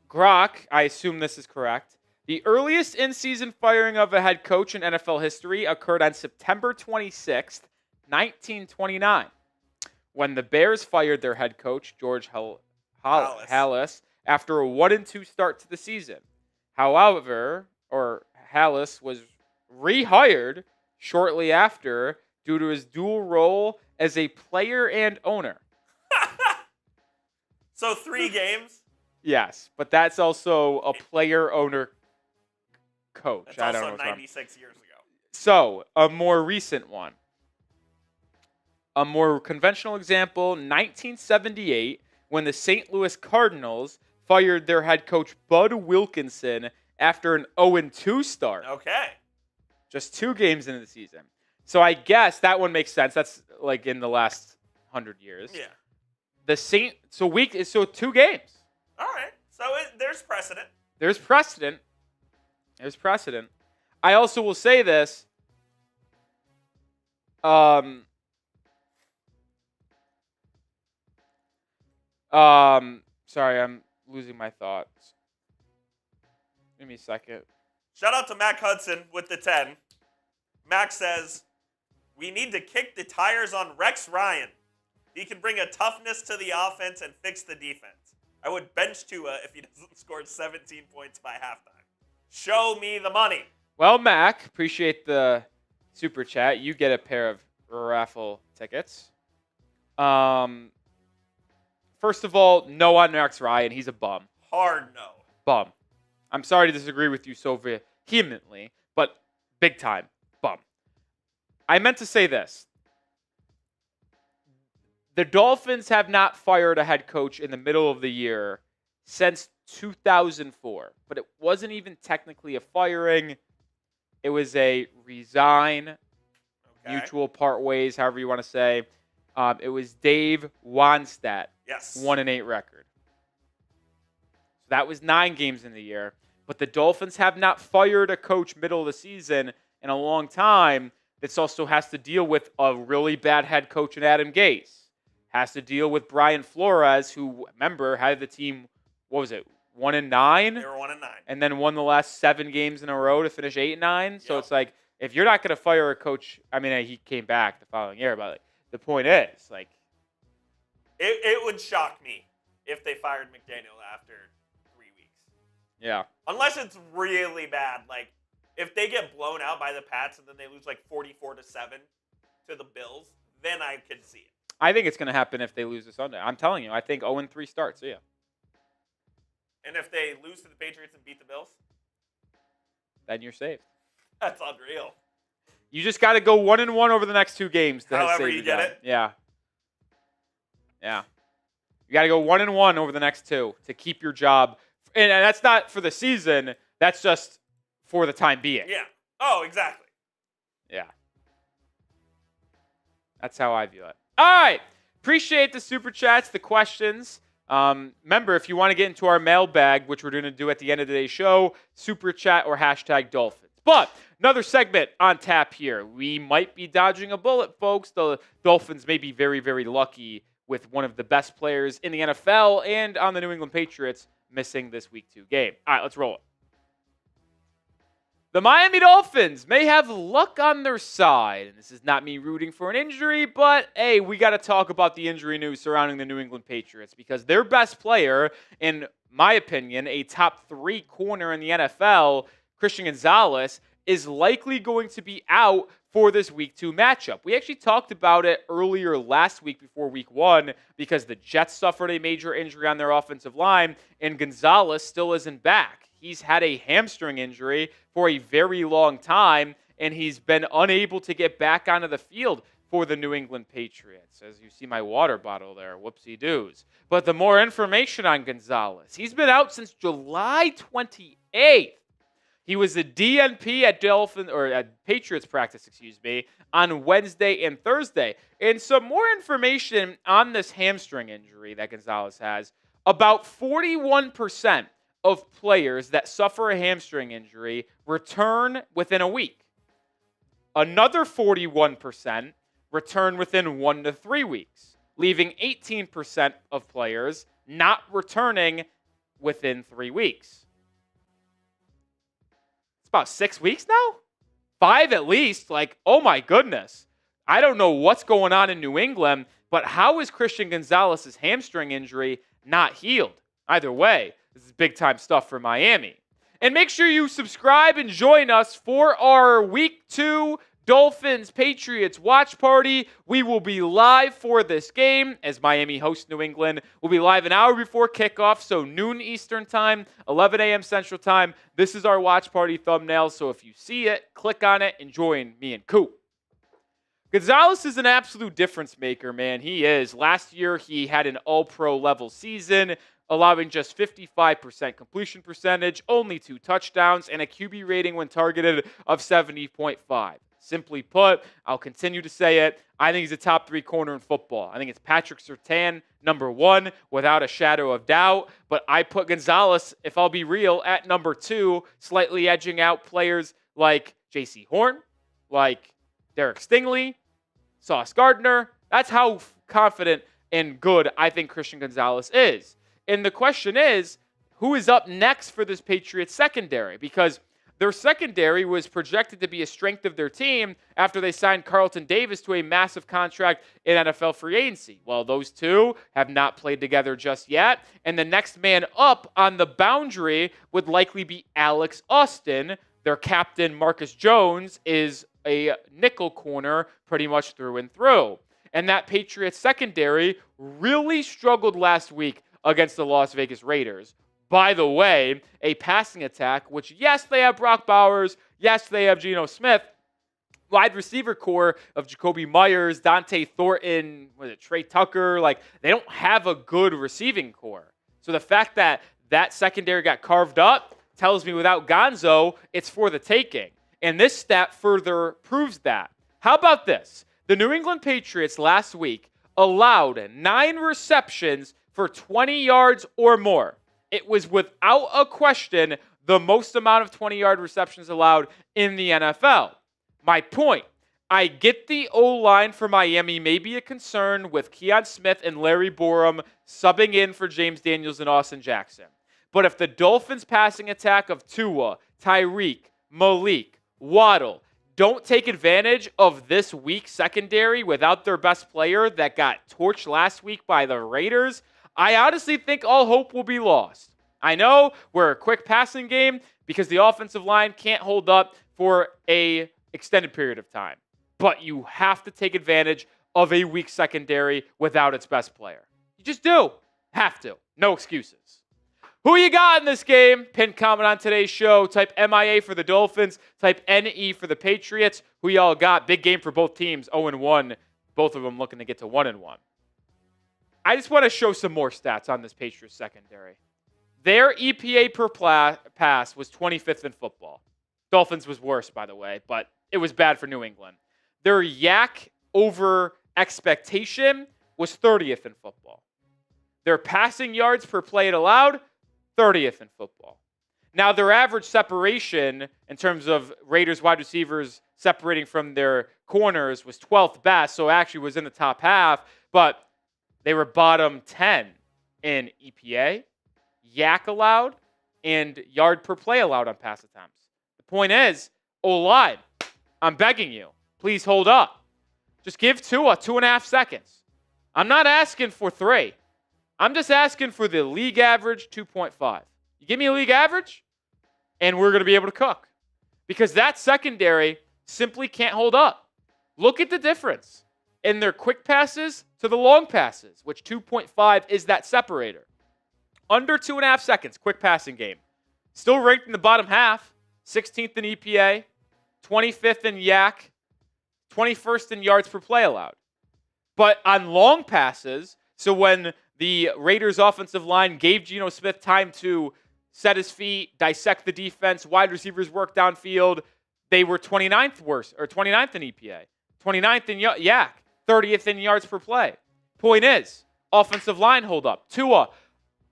Grok, I assume this is correct. The earliest in-season firing of a head coach in NFL history occurred on September 26th, 1929, when the Bears fired their head coach, George Halas, after a 1-2 start to the season. However, Halas was rehired shortly after due to his dual role as a player and owner. So 3 games? Yes, but that's also a player-owner coach. That's I don't also know 96 years ago. So, a more recent one. A more conventional example, 1978, when the St. Louis Cardinals fired their head coach Bud Wilkinson after an 0-2 start. Okay. Just 2 games into the season. So I guess that one makes sense. That's like in the last 100 years. Yeah. So 2 games. All right. So there's precedent. There's precedent. There's precedent. I also will say this. Sorry, I'm losing my thoughts. Give me a second. Shout out to Mac Hudson with the 10. Mac says, we need to kick the tires on Rex Ryan. He can bring a toughness to the offense and fix the defense. I would bench Tua if he doesn't score 17 points by halftime. Show me the money. Well, Mac, appreciate the super chat. You get a pair of raffle tickets. First of all, no on Rex Ryan. He's a bum. Hard no. Bum. I'm sorry to disagree with you so vehemently, but big time bum. I meant to say this. The Dolphins have not fired a head coach in the middle of the year since 2004, but it wasn't even technically a firing. It was a resign, mutual part ways, however you want to say. It was Dave Wannstedt. Yes. 1-8 record. So that was 9 games in the year. But the Dolphins have not fired a coach middle of the season in a long time. This also has to deal with a really bad head coach in Adam Gase. Has to deal with Brian Flores, who, remember, had the team, 1-9? They were 1-9. And then won the last 7 games in a row to finish 8-9. So it's like, if you're not going to fire a coach, I mean, he came back the following year, but the point is, like, it would shock me if they fired McDaniel after 3 weeks. Yeah. Unless it's really bad. Like, if they get blown out by the Pats and then they lose like 44-7 to the Bills, then I could see it. I think it's going to happen if they lose this Sunday. I'm telling you, I think 0-3 starts. Yeah. And if they lose to the Patriots and beat the Bills? Then you're saved. That's unreal. You just got to go 1-1 over the next 2 games. To However save you the get job. it. Yeah. Yeah. You got to go 1-1 over the next 2 to keep your job. And that's not for the season. That's just for the time being. Yeah. Oh, exactly. Yeah. That's how I view it. All right. Appreciate the super chats, the questions. Remember, if you want to get into our mailbag, which we're going to do at the end of today's show, super chat or hashtag Dolphins. But another segment on tap here. We might be dodging a bullet, folks. The Dolphins may be very, very lucky with one of the best players in the NFL and on the New England Patriots missing this Week 2 game. All right, let's roll it. The Miami Dolphins may have luck on their side. And this is not me rooting for an injury, but hey, we got to talk about the injury news surrounding the New England Patriots because their best player, in my opinion, a top 3 corner in the NFL, Christian Gonzalez, is likely going to be out for this Week 2 matchup. We actually talked about it earlier last week before Week 1 because the Jets suffered a major injury on their offensive line, and Gonzalez still isn't back. He's had a hamstring injury for a very long time, and he's been unable to get back onto the field for the New England Patriots. As you see my water bottle there, whoopsie-doos. But the more information on Gonzalez, he's been out since July 28th. He was a DNP at Patriots practice, on Wednesday and Thursday. And some more information on this hamstring injury that Gonzalez has. About 41% of players that suffer a hamstring injury return within a week. Another 41% return within 1 to 3 weeks, leaving 18% of players not returning within 3 weeks. It's about 6 weeks now? 5 at least. Like, oh my goodness. I don't know what's going on in New England, but how is Christian Gonzalez's hamstring injury not healed? Either way, this is big-time stuff for Miami. And make sure you subscribe and join us for our Week 2 Dolphins Patriots watch party. We will be live for this game as Miami hosts New England. We'll be live an hour before kickoff, so noon Eastern time, 11 a.m. Central time. This is our watch party thumbnail, so if you see it, click on it and join me and Coop. Gonzalez is an absolute difference maker, man. He is. Last year, he had an all-pro level season, allowing just 55% completion percentage, only 2 touchdowns, and a QB rating when targeted of 70.5. Simply put, I'll continue to say it, I think he's a top 3 corner in football. I think it's Patrick Surtain, number 1, without a shadow of doubt. But I put Gonzalez, if I'll be real, at number 2, slightly edging out players like J.C. Horn, like Derek Stingley, Sauce Gardner. That's how confident and good I think Christian Gonzalez is. And the question is, who is up next for this Patriots secondary? Because their secondary was projected to be a strength of their team after they signed Carlton Davis to a massive contract in NFL free agency. Well, those two have not played together just yet. And the next man up on the boundary would likely be Alex Austin. Their captain, Marcus Jones, is a nickel corner pretty much through and through. And that Patriots secondary really struggled last week against the Las Vegas Raiders. By the way, a passing attack, which, yes, they have Brock Bowers. Yes, they have Geno Smith. Wide receiver core of Jacoby Myers, Dante Thornton, Trey Tucker. Like, they don't have a good receiving core. So the fact that that secondary got carved up tells me without Gonzo, it's for the taking. And this stat further proves that. How about this? The New England Patriots last week allowed 9 receptions for 20 yards or more. It was without a question the most amount of 20-yard receptions allowed in the NFL. My point, I get the O-line for Miami may be a concern with Keon Smith and Larry Borum subbing in for James Daniels and Austin Jackson. But if the Dolphins' passing attack of Tua, Tyreek, Malik, Waddle don't take advantage of this weak secondary without their best player that got torched last week by the Raiders, I honestly think all hope will be lost. I know we're a quick passing game because the offensive line can't hold up for an extended period of time. But you have to take advantage of a weak secondary without its best player. You just do. Have to. No excuses. Who you got in this game? Pin comment on today's show. Type MIA for the Dolphins. Type NE for the Patriots. Who y'all got? Big game for both teams. 0-1. Both of them looking to get to 1-1. I just want to show some more stats on this Patriots secondary. Their EPA per pass was 25th in football. Dolphins was worse, by the way, but it was bad for New England. Their yak over expectation was 30th in football. Their passing yards per play allowed, 30th in football. Now, their average separation in terms of Raiders wide receivers separating from their corners was 12th best, so actually was in the top half, but they were bottom 10 in EPA, yak allowed, and yard per play allowed on pass attempts. The The point is, O-line, I'm begging you, please hold up. Just give Tua 2.5 seconds. I'm not asking for 3. I'm just asking for the league average 2.5. You give me a league average, and we're going to be able to cook. Because that secondary simply can't hold up. Look at the difference in their quick passes to the long passes, which 2.5 is that separator. Under 2.5 seconds, quick passing game. Still ranked in the bottom half, 16th in EPA, 25th in YAC, 21st in yards per play allowed. But on long passes, so when the Raiders offensive line gave Geno Smith time to set his feet, dissect the defense, wide receivers work downfield, they were 29th worst, or 29th in EPA, 29th in YAC, 30th in yards per play. Point is, offensive line hold up. Tua,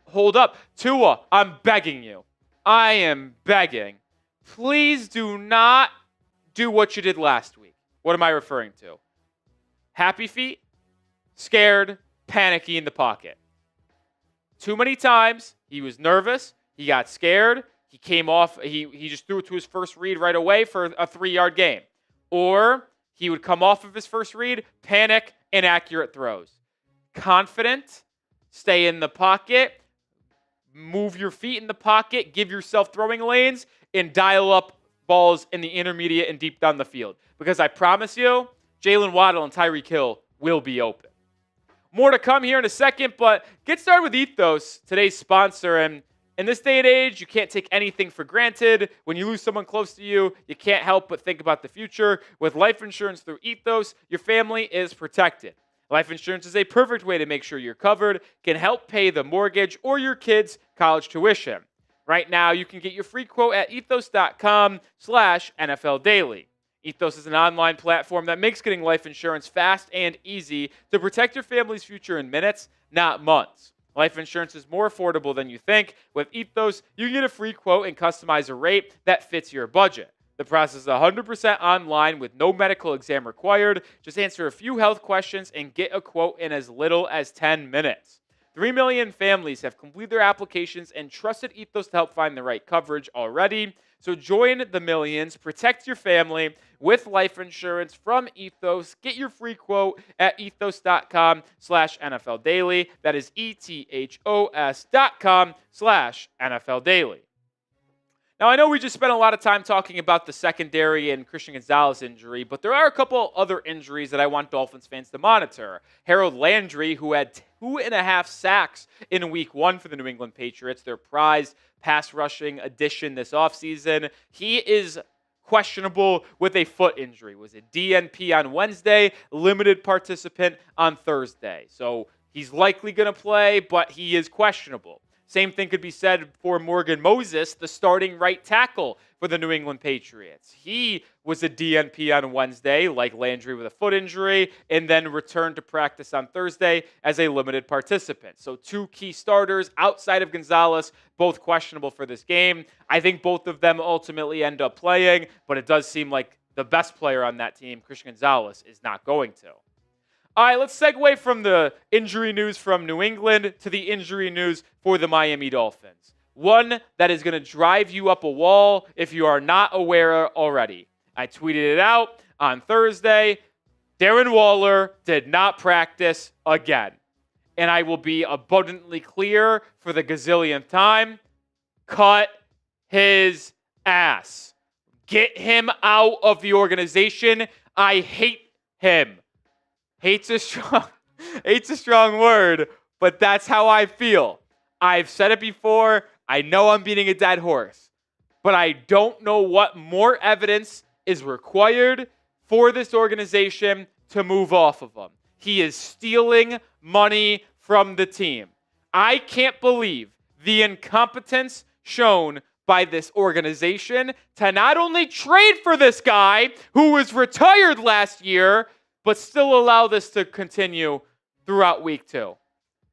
hold up. Tua, I'm begging you. I am begging. Please do not do what you did last week. What am I referring to? Happy feet, scared, panicky in the pocket. Too many times, he was nervous, he got scared, he came off, he just threw it to his first read right away for a 3-yard gain. Or he would come off of his first read, panic, inaccurate throws. Confident, stay in the pocket, move your feet in the pocket, give yourself throwing lanes, and dial up balls in the intermediate and deep down the field. Because I promise you, Jalen Waddle and Tyreek Hill will be open. More to come here in a second, but get started with Ethos, today's sponsor. And in this day and age, you can't take anything for granted. When you lose someone close to you, you can't help but think about the future. With life insurance through Ethos, your family is protected. Life insurance is a perfect way to make sure you're covered, can help pay the mortgage or your kids' college tuition. Right now, you can get your free quote at ethos.com/NFL Daily. Ethos is an online platform that makes getting life insurance fast and easy to protect your family's future in minutes, not months. Life insurance is more affordable than you think. With Ethos, you get a free quote and customize a rate that fits your budget. The process is 100% online with no medical exam required. Just answer a few health questions and get a quote in as little as 10 minutes. 3 million families have completed their applications and trusted Ethos to help find the right coverage already. So join the millions, protect your family with life insurance from Ethos. Get your free quote at ethos.com/NFL Daily. That is ethos.com/NFL Daily. Now, I know we just spent a lot of time talking about the secondary and Christian Gonzalez injury, but there are a couple other injuries that I want Dolphins fans to monitor. Harold Landry, who had 2.5 sacks in Week 1 for the New England Patriots, their prized pass rushing addition this offseason, he is questionable with a foot injury. Was a DNP on Wednesday, limited participant on Thursday. So he's likely going to play, but he is questionable. Same thing could be said for Morgan Moses, the starting right tackle for the New England Patriots. He was a DNP on Wednesday, like Landry with a foot injury, and then returned to practice on Thursday as a limited participant. So 2 key starters outside of Gonzalez, both questionable for this game. I think both of them ultimately end up playing, but it does seem like the best player on that team, Christian Gonzalez, is not going to. All right, let's segue from the injury news from New England to the injury news for the Miami Dolphins. One that is going to drive you up a wall if you are not aware already. I tweeted it out on Thursday. Darren Waller did not practice again. And I will be abundantly clear for the gazillionth time. Cut his ass. Get him out of the organization. I hate him. Hate's a strong word, but that's how I feel. I've said it before. I know I'm beating a dead horse, but I don't know what more evidence is required for this organization to move off of him. He is stealing money from the team. I can't believe the incompetence shown by this organization to not only trade for this guy who was retired last year, but still allow this to continue throughout Week 2.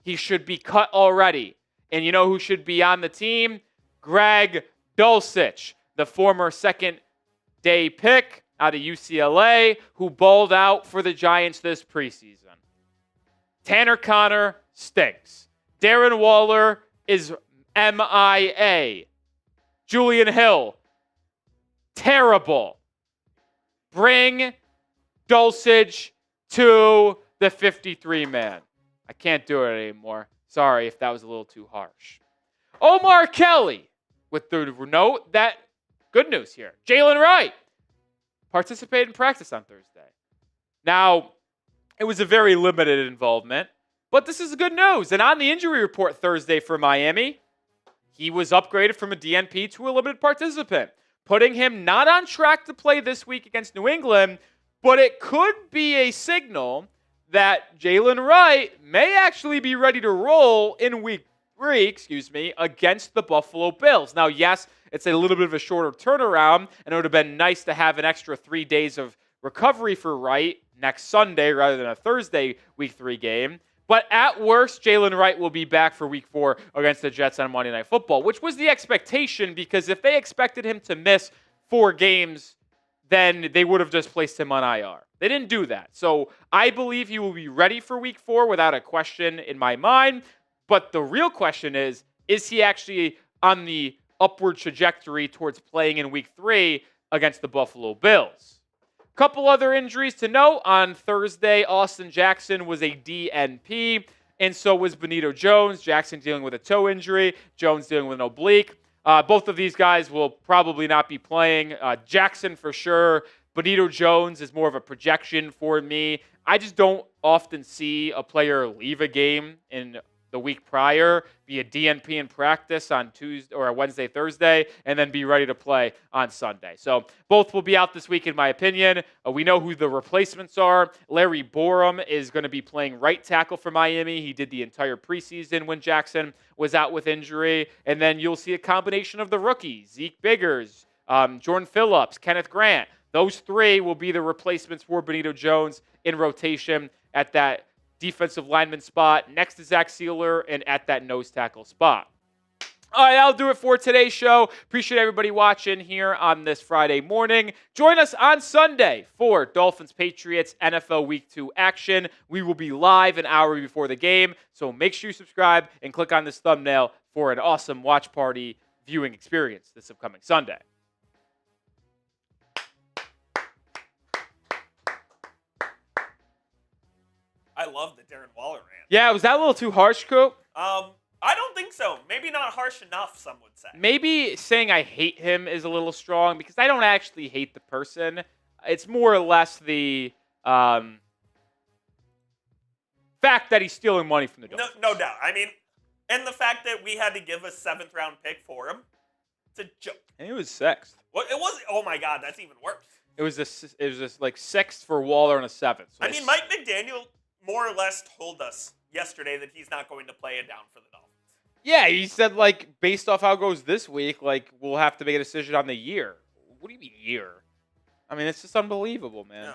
He should be cut already. And you know who should be on the team? Greg Dulcich, the former second-day pick out of UCLA, who balled out for the Giants this preseason. Tanner Conner stinks. Darren Waller is MIA. Julian Hill, terrible. Bring Dulcich to the 53-man. I can't do it anymore. Sorry if that was a little too harsh. Omar Kelly with the note that good news here. Jalen Wright participated in practice on Thursday. Now, it was a very limited involvement, but this is good news. And on the injury report Thursday for Miami, he was upgraded from a DNP to a limited participant, putting him not on track to play this week against New England, but it could be a signal that Jalen Wright may actually be ready to roll in week 3, against the Buffalo Bills. Now, yes, it's a little bit of a shorter turnaround, and it would have been nice to have an extra 3 days of recovery for Wright next Sunday rather than a Thursday week 3 game. But at worst, Jalen Wright will be back for week 4 against the Jets on Monday Night Football, which was the expectation, because if they expected him to miss 4 games, then they would have just placed him on IR. They didn't do that. So I believe he will be ready for week 4 without a question in my mind. But the real question is he actually on the upward trajectory towards playing in week 3 against the Buffalo Bills? Couple other injuries to note. On Thursday, Austin Jackson was a DNP, and so was Benito Jones. Jackson dealing with a toe injury, Jones dealing with an oblique. Both of these guys will probably not be playing. Jackson for sure. Benito Jones is more of a projection for me. I just don't often see a player leave a game in the week prior, be a DNP in practice on Tuesday or Wednesday, Thursday, and then be ready to play on Sunday. So both will be out this week, in my opinion. We know who the replacements are. Larry Borum is going to be playing right tackle for Miami. He did the entire preseason when Jackson was out with injury. And then you'll see a combination of the rookies, Zeek Biggers, Jaelan Phillips, Kenneth Grant. Those 3 will be the replacements for Benito Jones in rotation at that defensive lineman spot, next to Zach Sealer, and at that nose tackle spot. All right, that'll do it for today's show. Appreciate everybody watching here on this Friday morning. Join us on Sunday for Dolphins Patriots NFL Week 2 action. We will be live an hour before the game, so make sure you subscribe and click on this thumbnail for an awesome watch party viewing experience this upcoming Sunday. I love the Darren Waller rant. Yeah, was that a little too harsh, Coop? I don't think so. Maybe not harsh enough, some would say. Maybe saying I hate him is a little strong, because I don't actually hate the person. It's more or less the fact that he's stealing money from the Dolphins. No doubt. I mean, and the fact that we had to give a 7th-round pick for him, it's a joke. And he was 6th. Well, it was. Oh my God, that's even worse. It was just like 6th for Waller and a 7th. So I mean, Mike McDaniel more or less told us yesterday that he's not going to play it down for the Dolphins. Yeah, he said, like, based off how it goes this week, like, we'll have to make a decision on the year. What do you mean year? I mean, it's just unbelievable, man. No,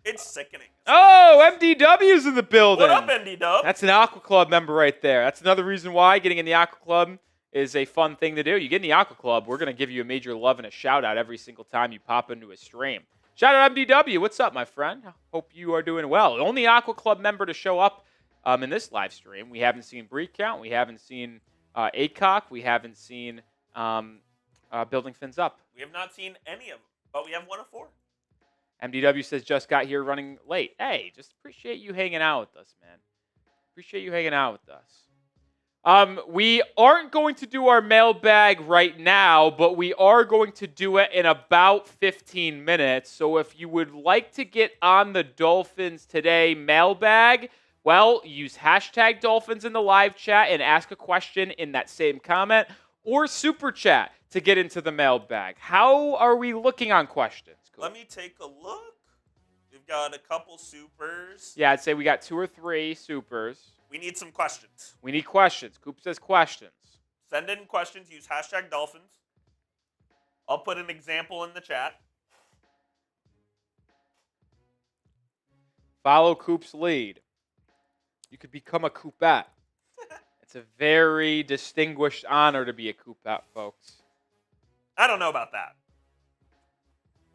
it's sickening. Oh, MDW's in the building. What up, MD-Dub? That's an Aqua Club member right there. That's another reason why getting in the Aqua Club is a fun thing to do. You get in the Aqua Club, we're going to give you a major love and a shout-out every single time you pop into a stream. Shout out MDW. What's up, my friend? Hope you are doing well. The only Aqua Club member to show up in this live stream. We haven't seen Breed Count. We haven't seen ACOC. We haven't seen Building Fins Up. We have not seen any of them, but we have 1 of 4. MDW says, just got here running late. Hey, just appreciate you hanging out with us, man. Appreciate you hanging out with us. We aren't going to do our mailbag right now, but we are going to do it in about 15 minutes. So if you would like to get on the Dolphins Today mailbag, well, use hashtag Dolphins in the live chat and ask a question in that same comment, or super chat to get into the mailbag. How are we looking on questions? Cool. Let me take a look. We've got a couple supers. Yeah, I'd say we got 2 or 3 supers. We need some questions. We need questions. Coop says questions. Send in questions. Use hashtag Dolphins. I'll put an example in the chat. Follow Coop's lead. You could become a Coopette. It's a very distinguished honor to be a Coopette, folks. I don't know about that.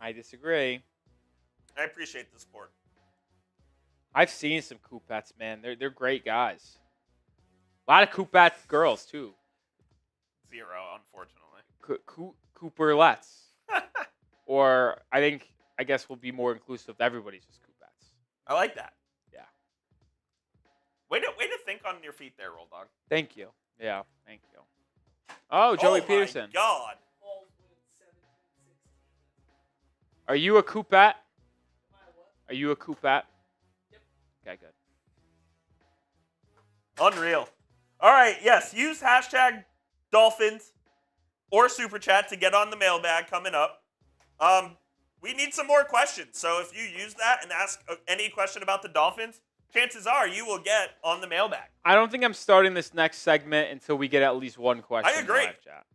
I disagree. I appreciate the support. I've seen some Coupettes, man. They're great guys. A lot of Coopette girls, too. 0, unfortunately. Cooperlettes. Or I guess we'll be more inclusive. Everybody's just Coupats. I like that. Yeah. Way to think on your feet there, Roll Dog. Thank you. Yeah, thank you. Oh, Joey Oh Peterson. my God. Are you a Coupat? Are you a Coupat? Yep. Okay, good. Unreal. All right, yes, use hashtag Dolphins or Super Chat to get on the mailbag coming up. We need some more questions. So if you use that and ask any question about the Dolphins, chances are you will get on the mailbag. I don't think I'm starting this next segment until we get at least one question. I agree. In live chat.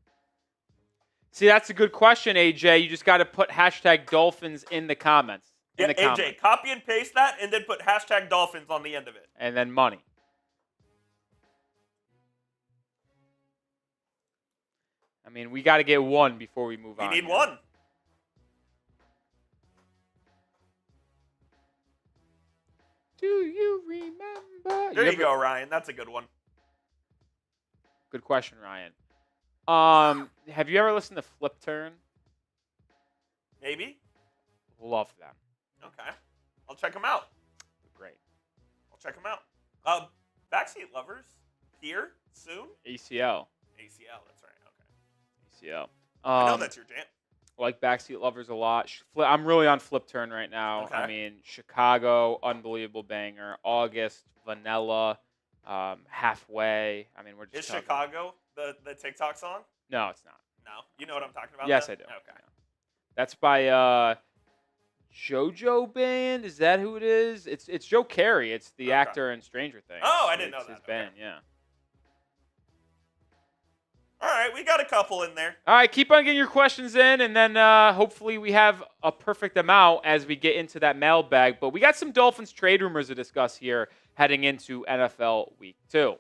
See, that's a good question, AJ. You just got to put hashtag Dolphins in the comments. Yeah, AJ, copy and paste that and then put hashtag Dolphins on the end of it. And then money. I mean, we got to get one before we move on. We need one. Do you remember? There you go, Ryan. That's a good one. Good question, Ryan. Have you ever listened to Flip Turn? Maybe. Love them. Okay. I'll check them out. Great. I'll check them out. Backseat Lovers here soon? ACL. ACL, that's right. Okay. ACL. I know that's your jam. I like Backseat Lovers a lot. I'm really on Flip Turn right now. Okay. I mean, Chicago, unbelievable banger. August, Vanilla, Halfway. I mean, we're just Is Chicago the TikTok song? No, it's not. No. You know what I'm talking about? Yes, then? I do. Okay. Yeah. That's by JoJo Band. Is that who it is? It's Joe Carey. It's the actor in Stranger Things. Oh, I didn't know that. His band, yeah. All right, we got a couple in there. All right, keep on getting your questions in, and then hopefully we have a perfect amount as we get into that mailbag. But we got some Dolphins trade rumors to discuss here heading into NFL Week 2.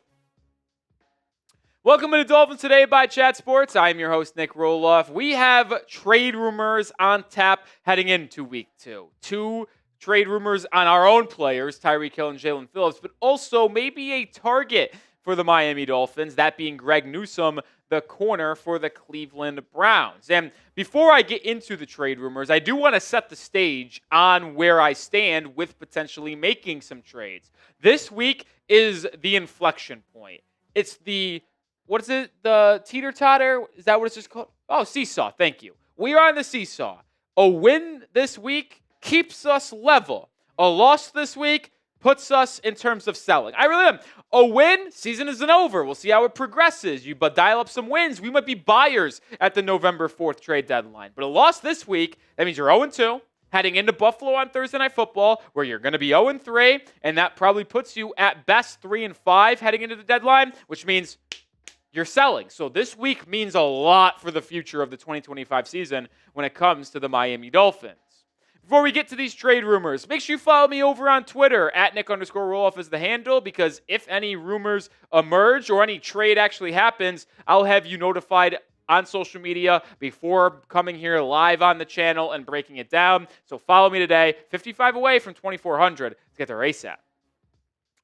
Welcome to Dolphins Today by Chat Sports. I'm your host, Nic Rohloff. We have trade rumors on tap heading into Week 2. 2 trade rumors on our own players, Tyreek Hill and Jaelan Phillips, but also maybe a target for the Miami Dolphins, that being Greg Newsome, the corner for the Cleveland Browns. And before I get into the trade rumors, I do want to set the stage on where I stand with potentially making some trades. This week is the inflection point. It's the, what is it, the teeter-totter? Is that what it's just called? Oh, seesaw, thank you. We are on the seesaw. A win this week keeps us level. A loss this week puts us in terms of selling. I really am. A win, season isn't over. We'll see how it progresses. But dial up some wins. We might be buyers at the November 4th trade deadline. But a loss this week, that means you're 0-2, heading into Buffalo on Thursday Night Football, where you're going to be 0-3, and that probably puts you at best 3-5 heading into the deadline, which means you're selling. So this week means a lot for the future of the 2025 season when it comes to the Miami Dolphins. Before we get to these trade rumors, make sure you follow me over on Twitter at Nic_Rohloff is the handle, because if any rumors emerge or any trade actually happens, I'll have you notified on social media before coming here live on the channel and breaking it down. So follow me today, 55 away from 2,400 to get there ASAP.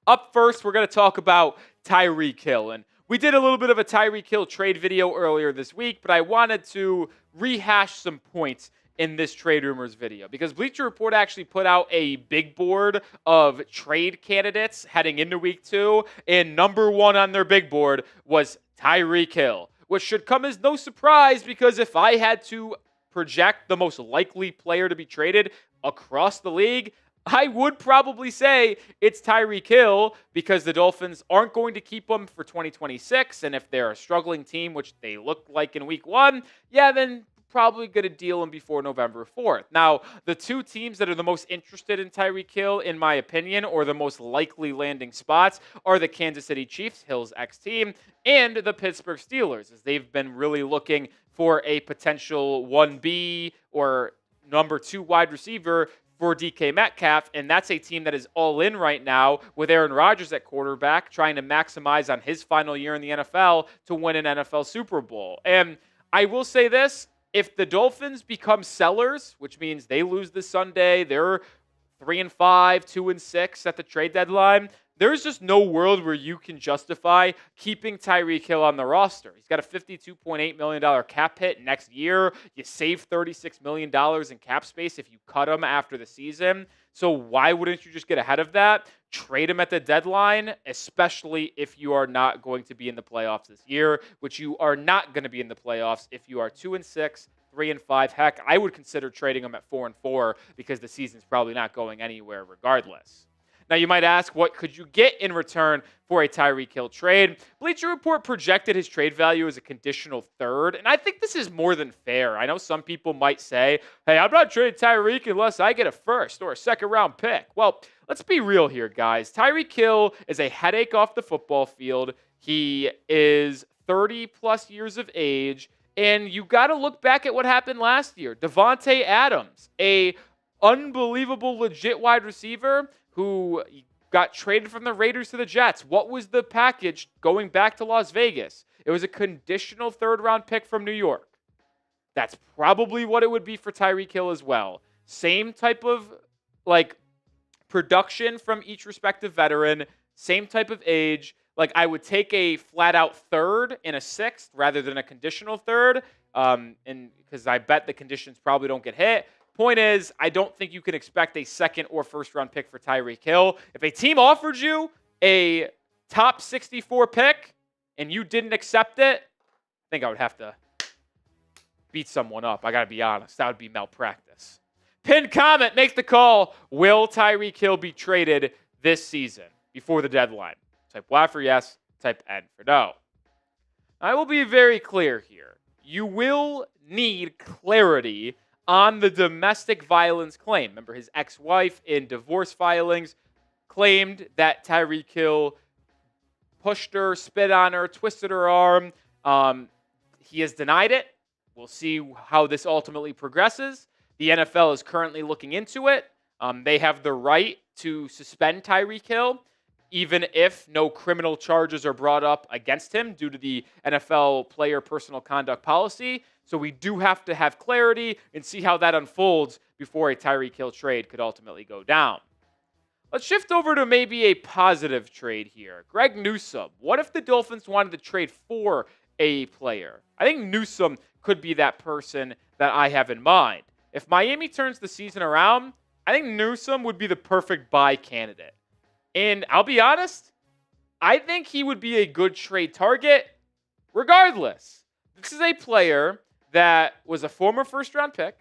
Up first, we're going to talk about Tyreek Hill. And we did a little bit of a Tyreek Hill trade video earlier this week, but I wanted to rehash some points in this trade rumors video, because Bleacher Report actually put out a big board of trade candidates heading into Week 2, and number one on their big board was Tyreek Hill, which should come as no surprise, because if I had to project the most likely player to be traded across the league, I would probably say it's Tyreek Hill, because the Dolphins aren't going to keep him for 2026, and if they're a struggling team, which they look like in Week 1, then probably going to deal him before November 4th. Now, the two teams that are the most interested in Tyreek Hill, in my opinion, or the most likely landing spots, are the Kansas City Chiefs, Hill's ex-team, and the Pittsburgh Steelers, as they've been really looking for a potential 1B or number 2 wide receiver for DK Metcalf, and that's a team that is all in right now with Aaron Rodgers at quarterback, trying to maximize on his final year in the NFL to win an NFL Super Bowl. And I will say this, if the Dolphins become sellers, which means they lose this Sunday, they're 3-5, 2-6 at the trade deadline, there's just no world where you can justify keeping Tyreek Hill on the roster. He's got a $52.8 million cap hit next year. You save $36 million in cap space if you cut him after the season. So why wouldn't you just get ahead of that? Trade him at the deadline, especially if you are not going to be in the playoffs this year, which you are not going to be in the playoffs if you are 2-6, 3-5. Heck, I would consider trading him at 4-4 because the season's probably not going anywhere regardless. Now, you might ask, what could you get in return for a Tyreek Hill trade? Bleacher Report projected his trade value as a conditional third, and I think this is more than fair. I know some people might say, hey, I'm not trading Tyreek unless I get a first or a second-round pick. Well, let's be real here, guys. Tyreek Hill is a headache off the football field. He is 30-plus years of age, and you got to look back at what happened last year. Davante Adams, a unbelievable, legit wide receiver who got traded from the Raiders to the Jets. What was the package going back to Las Vegas? It was a conditional third-round pick from New York. That's probably what it would be for Tyreek Hill as well. Same type of, production from each respective veteran, same type of age. I would take a flat-out third and a sixth rather than a conditional third, and because I bet the conditions probably don't get hit. Point is, I don't think you can expect a second or first-round pick for Tyreek Hill. If a team offered you a top 64 pick and you didn't accept it, I think I would have to beat someone up. I got to be honest. That would be malpractice. Pinned comment, make the call. Will Tyreek Hill be traded this season before the deadline? Type Y for yes, type N for no. I will be very clear here. You will need clarity on the domestic violence claim. Remember, his ex-wife in divorce filings claimed that Tyreek Hill pushed her, spit on her, twisted her arm. He has denied it. We'll see how this ultimately progresses. The NFL is currently looking into it. They have the right to suspend Tyreek Hill, even if no criminal charges are brought up against him due to the NFL player personal conduct policy. So we do have to have clarity and see how that unfolds before a Tyreek Hill trade could ultimately go down. Let's shift over to maybe a positive trade here. Greg Newsome. What if the Dolphins wanted to trade for a player? I think Newsome could be that person that I have in mind. If Miami turns the season around, I think Newsome would be the perfect buy candidate. And I'll be honest, I think he would be a good trade target regardless. This is a player that was a former first-round pick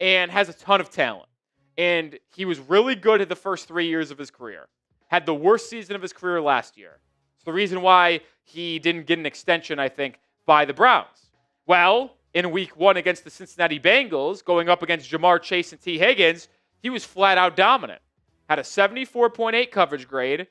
and has a ton of talent. And he was really good at the first 3 years of his career. Had the worst season of his career last year. It's the reason why he didn't get an extension, I think, by the Browns. Well, in week 1 against the Cincinnati Bengals, going up against Jamar Chase and T. Higgins, he was flat-out dominant. Had a 74.8 coverage grade,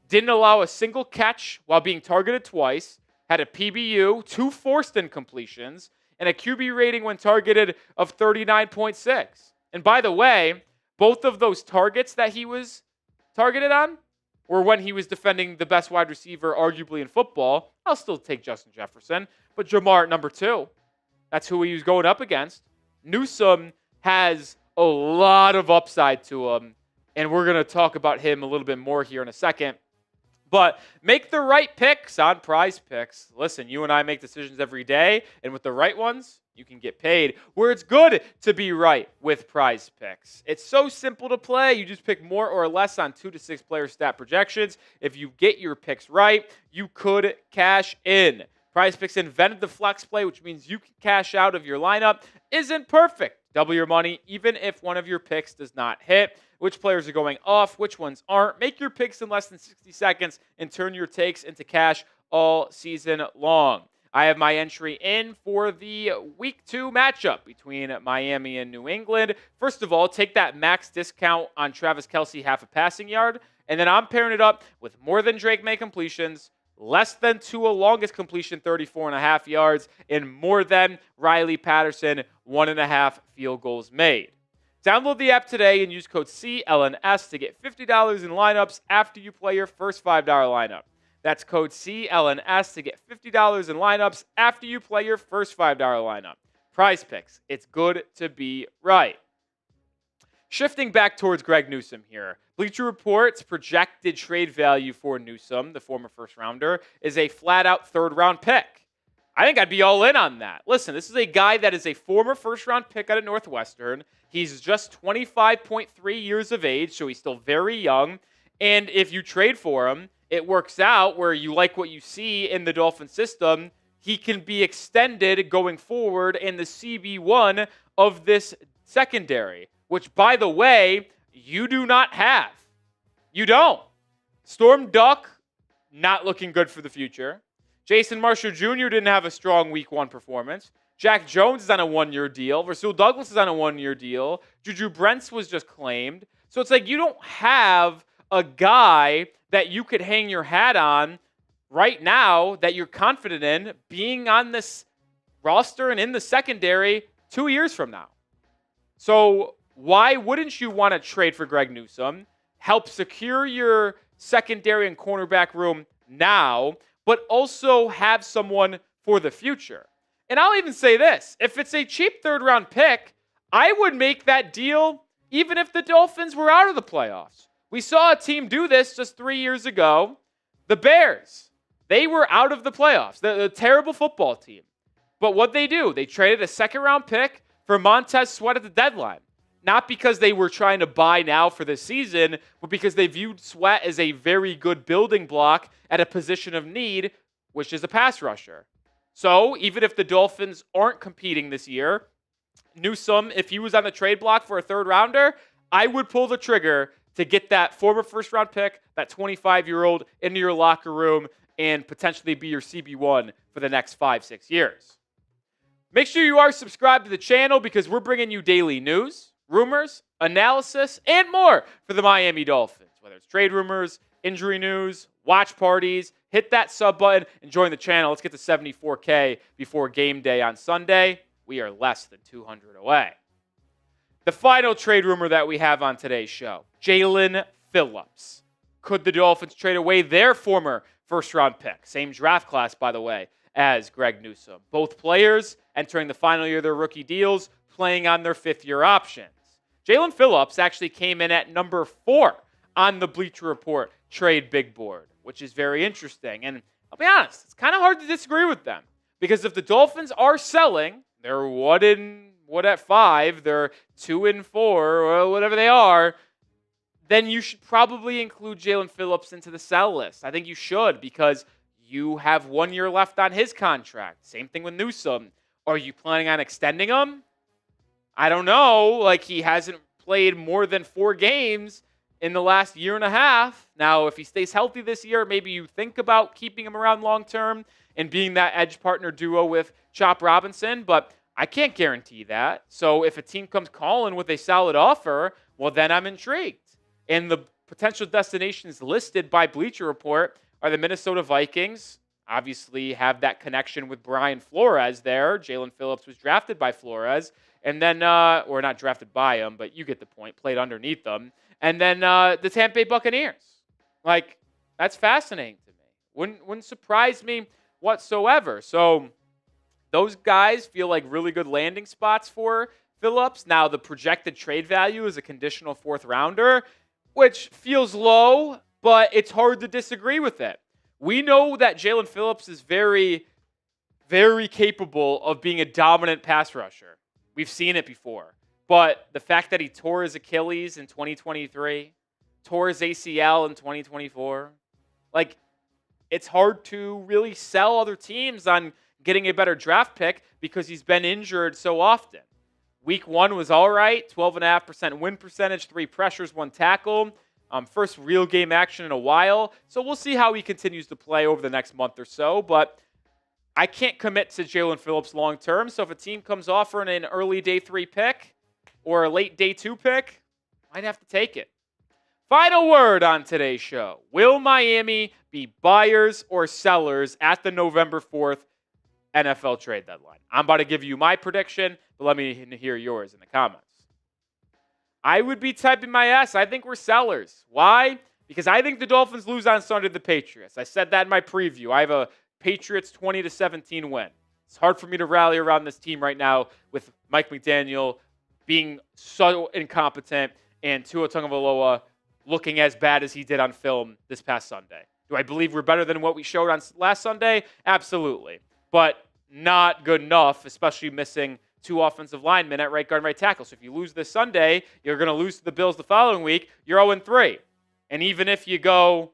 didn't allow a single catch while being targeted twice, had a PBU, 2 forced incompletions, and a QB rating when targeted of 39.6. And by the way, both of those targets that he was targeted on were when he was defending the best wide receiver arguably in football. I'll still take Justin Jefferson, but Jamar at number 2. That's who he was going up against. Newsome has a lot of upside to him, and we're going to talk about him a little bit more here in a second. But make the right picks on Prize Picks. Listen, you and I make decisions every day, and with the right ones, you can get paid. Where it's good to be right with Prize Picks. It's so simple to play. You just pick more or less on 2 to 6 player stat projections. If you get your picks right, you could cash in. Prize Picks invented the flex play, which means you can cash out of your lineup. Isn't perfect. Double your money, even if one of your picks does not hit. Which players are going off, which ones aren't. Make your picks in less than 60 seconds and turn your takes into cash all season long. I have my entry in for the Week 2 matchup between Miami and New England. First of all, take that max discount on Travis Kelce half a passing yard, and then I'm pairing it up with more than Drake May completions, less than Tua longest completion, 34.5 yards, and more than Riley Patterson, 1.5 field goals made. Download the app today and use code CLNS to get $50 in lineups after you play your first $5 lineup. That's code CLNS to get $50 in lineups after you play your first $5 lineup. Prize Picks. It's good to be right. Shifting back towards Greg Newsome here. Bleacher Report's projected trade value for Newsome, the former first rounder, is a flat-out third-round pick. I think I'd be all in on that. Listen, this is a guy that is a former first-round pick out of Northwestern. He's just 25.3 years of age, so he's still very young. And if you trade for him, it works out where you like what you see in the Dolphin system. He can be extended going forward in the CB1 of this secondary, which, by the way, you do not have. You don't. Storm Duck, not looking good for the future. Jason Marshall Jr. didn't have a strong week 1 performance. Jack Jones is on a 1-year deal. Rasul Douglas is on a 1-year deal. Juju Brents was just claimed. So it's like you don't have a guy that you could hang your hat on right now that you're confident in being on this roster and in the secondary 2 years from now. So why wouldn't you want to trade for Greg Newsome, help secure your secondary and cornerback room now, but also have someone for the future? And I'll even say this. If it's a cheap third-round pick, I would make that deal even if the Dolphins were out of the playoffs. We saw a team do this just 3 years ago. The Bears. They were out of the playoffs. The terrible football team. But what they do, they traded a second-round pick for Montez Sweat at the deadline. Not because they were trying to buy now for this season, but because they viewed Sweat as a very good building block at a position of need, which is a pass rusher. So even if the Dolphins aren't competing this year, Newsome, if he was on the trade block for a third rounder, I would pull the trigger to get that former first-round pick, that 25-year-old, into your locker room and potentially be your CB1 for the next 5-6 years. Make sure you are subscribed to the channel because we're bringing you daily news, rumors, analysis, and more for the Miami Dolphins. Whether it's trade rumors, injury news, watch parties, hit that sub button and join the channel. Let's get to 74K before game day on Sunday. We are less than 200 away. The final trade rumor that we have on today's show, Jaelan Phillips. Could the Dolphins trade away their former first-round pick? Same draft class, by the way, as Greg Newsome. Both players entering the final year of their rookie deals, playing on their 5th-year options. Jaelan Phillips actually came in at number 4 on the Bleacher Report trade big board, which is very interesting. And I'll be honest, it's kind of hard to disagree with them. Because if the Dolphins are selling, they're 1-5, they're 2-4, or whatever they are, then you should probably include Jaelan Phillips into the sell list. I think you should because you have 1 year left on his contract. Same thing with Newsome. Are you planning on extending him? I don't know. Like, he hasn't played more than 4 games in the last year and a half. Now, if he stays healthy this year, maybe you think about keeping him around long term and being that edge partner duo with Chop Robinson, but I can't guarantee that. So if a team comes calling with a solid offer, well, then I'm intrigued. And the potential destinations listed by Bleacher Report are the Minnesota Vikings. Obviously have that connection with Brian Flores there. Jaelan Phillips was drafted by Flores. And then, or not drafted by him, but you get the point, played underneath them. And then the Tampa Bay Buccaneers. Like, that's fascinating to me. Wouldn't surprise me whatsoever. So those guys feel like really good landing spots for Phillips. Now, the projected trade value is a conditional 4th rounder, which feels low, but it's hard to disagree with it. We know that Jaelan Phillips is very, very capable of being a dominant pass rusher. We've seen it before. But the fact that he tore his Achilles in 2023, tore his ACL in 2024, like, it's hard to really sell other teams on getting a better draft pick because he's been injured so often. Week 1 was all right, 12.5% win percentage, 3 pressures, 1 tackle. First real game action in a while. So we'll see how he continues to play over the next month or so. But I can't commit to Jaelan Phillips long term. So if a team comes offering an early day 3 pick or a late day 2 pick, I'd have to take it. Final word on today's show. Will Miami be buyers or sellers at the November 4th NFL trade deadline? I'm about to give you my prediction, but let me hear yours in the comments. I would be typing my ass. I think we're sellers. Why? Because I think the Dolphins lose on Sunday to the Patriots. I said that in my preview. I have a Patriots 20-17 win. It's hard for me to rally around this team right now with Mike McDaniel being so incompetent and Tua Tagovailoa looking as bad as he did on film this past Sunday. Do I believe we're better than what we showed on last Sunday? Absolutely. But not good enough, especially missing 2 offensive linemen at right guard and right tackle. So if you lose this Sunday, you're going to lose to the Bills the following week. You're 0-3. And even if you go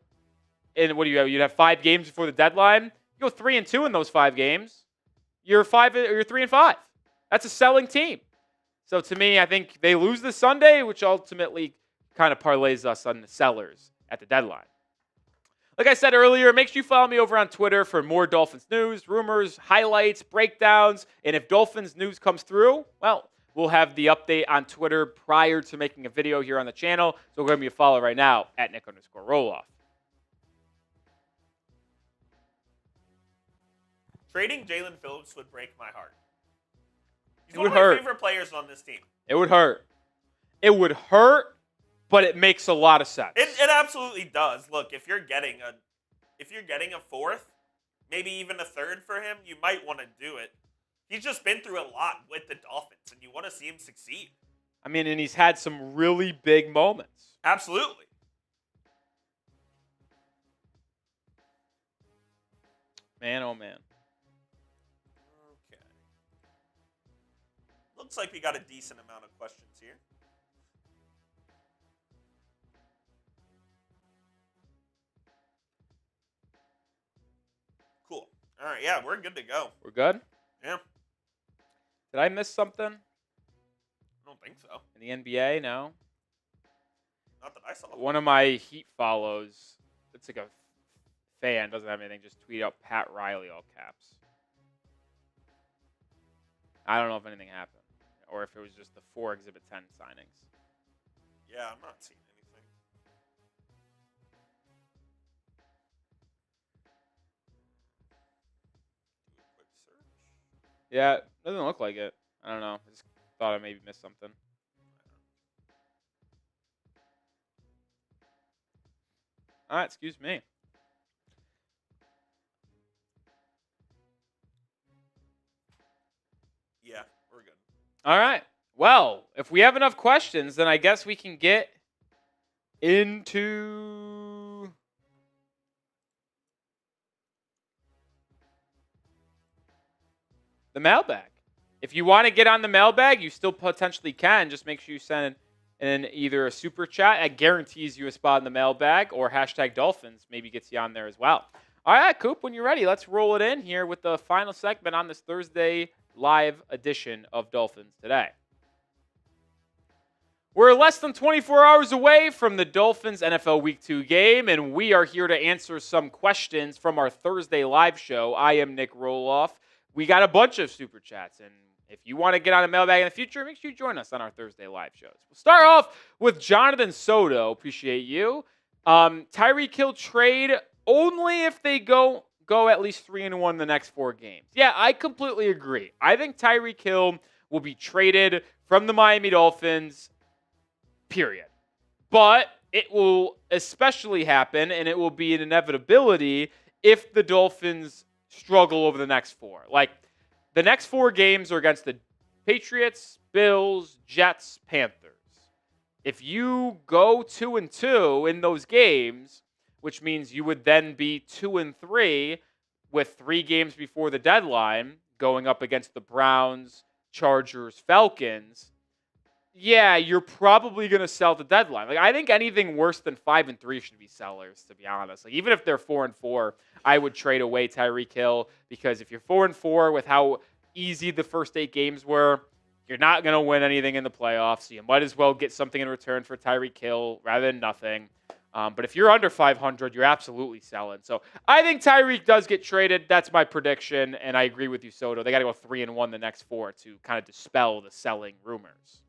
in, what do you have? You'd have 5 games before the deadline. You go 3-2 in those 5 games. You're 3-5. That's a selling team. So to me, I think they lose this Sunday, which ultimately kind of parlays us on the sellers at the deadline. Like I said earlier, make sure you follow me over on Twitter for more Dolphins news, rumors, highlights, breakdowns. And if Dolphins news comes through, well, we'll have the update on Twitter prior to making a video here on the channel. So give me a follow right now at Nic_Rohloff. Trading Jaelan Phillips would break my heart. He's It one would of my hurt. favorite players on this team. It would hurt. It would hurt, but it makes a lot of sense. It absolutely does. Look, if you're getting a 4th, maybe even a 3rd for him, you might want to do it. He's just been through a lot with the Dolphins, and you want to see him succeed. I mean, and he's had some really big moments. Absolutely. Man, oh man. Okay. Looks like we got a decent amount of questions here. Cool. All right, yeah, we're good to go. We're good? Yeah. Did I miss something I don't think so. in the NBA? No. Not that I saw. One of my Heat follows, it's like a fan, doesn't have anything, just tweet out Pat Riley, all caps. I don't know if anything happened or if it was just the 4 Exhibit 10 signings. Yeah, I'm not seeing anything. Do a quick search. Yeah, it doesn't look like it. I don't know. I just thought I maybe missed something. All right, excuse me. Yeah, we're good. All right. Well, if we have enough questions, then I guess we can get into the mailbag. If you want to get on the mailbag, you still potentially can. Just make sure you send in either a super chat that guarantees you a spot in the mailbag, or hashtag Dolphins maybe gets you on there as well. All right, Coop, when you're ready, let's roll it in here with the final segment on this Thursday live edition of Dolphins Today. We're less than 24 hours away from the Dolphins NFL Week 2 game, and we are here to answer some questions from our Thursday live show. I am Nic Rohloff. We got a bunch of super chats, and if you want to get on a mailbag in the future, make sure you join us on our Thursday live shows. We'll start off with Jonathan Soto. Appreciate you. Tyreek Hill trade only if they go at least 3-1 the next 4 games. Yeah, I completely agree. I think Tyreek Hill will be traded from the Miami Dolphins, period. But it will especially happen, and it will be an inevitability if the Dolphins struggle over the next 4. Like, the next 4 games are against the Patriots, Bills, Jets, Panthers. If you go 2-2 in those games, which means you would then be 2-3 with 3 games before the deadline, going up against the Browns, Chargers, Falcons, yeah, you're probably going to sell at the deadline. Like, I think anything worse than 5-3 should be sellers, to be honest. Like, even if they're 4-4, I would trade away Tyreek Hill, because if you're 4-4 with how easy the first 8 games were, you're not going to win anything in the playoffs. So you might as well get something in return for Tyreek Hill rather than nothing. But if you're under 500, you're absolutely selling. So I think Tyreek does get traded. That's my prediction, and I agree with you, Soto. They got to go 3-1 the next 4 to kind of dispel the selling rumors.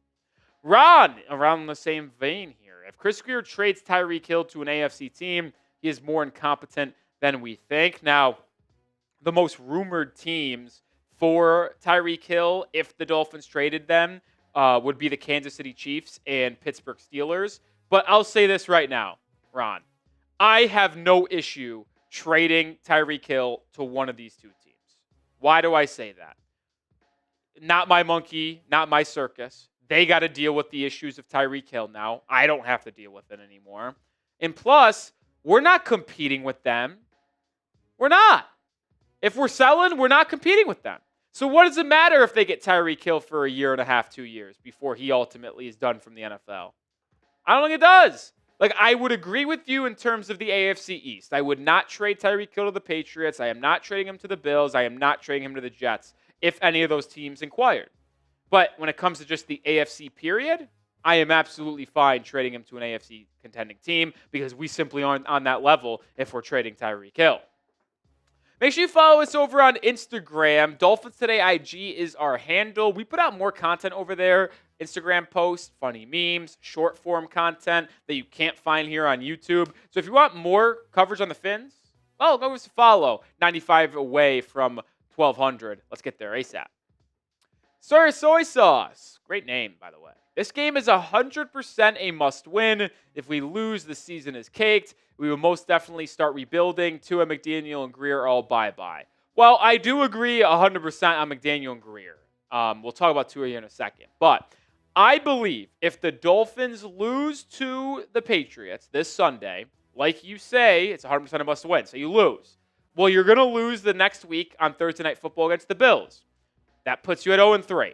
Ron, around the same vein here. If Chris Greer trades Tyreek Hill to an AFC team, he is more incompetent than we think. Now, the most rumored teams for Tyreek Hill, if the Dolphins traded them, would be the Kansas City Chiefs and Pittsburgh Steelers. But I'll say this right now, Ron. I have no issue trading Tyreek Hill to one of these 2 teams. Why do I say that? Not my monkey, not my circus. They got to deal with the issues of Tyreek Hill now. I don't have to deal with it anymore. And plus, we're not competing with them. We're not. If we're selling, we're not competing with them. So what does it matter if they get Tyreek Hill for a year and a half, 2 years before he ultimately is done from the NFL? I don't think it does. Like, I would agree with you in terms of the AFC East. I would not trade Tyreek Hill to the Patriots. I am not trading him to the Bills. I am not trading him to the Jets if any of those teams inquired. But when it comes to just the AFC period, I am absolutely fine trading him to an AFC contending team because we simply aren't on that level if we're trading Tyreek Hill. Make sure you follow us over on Instagram. Dolphins Today IG is our handle. We put out more content over there. Instagram posts, funny memes, short form content that you can't find here on YouTube. So if you want more coverage on the Fins, well, go to follow. 95 away from 1200. Let's get there ASAP. Sir Soy Sauce. Great name, by the way. This game is 100% a must-win. If we lose, the season is caked. We will most definitely start rebuilding. Tua, McDaniel, and Greer are all bye-bye. Well, I do agree 100% on McDaniel and Greer. We'll talk about Tua here in a second. But I believe if the Dolphins lose to the Patriots this Sunday, like you say, it's 100% a must-win, so you lose. Well, you're going to lose the next week on Thursday Night Football against the Bills. That puts you at 0-3.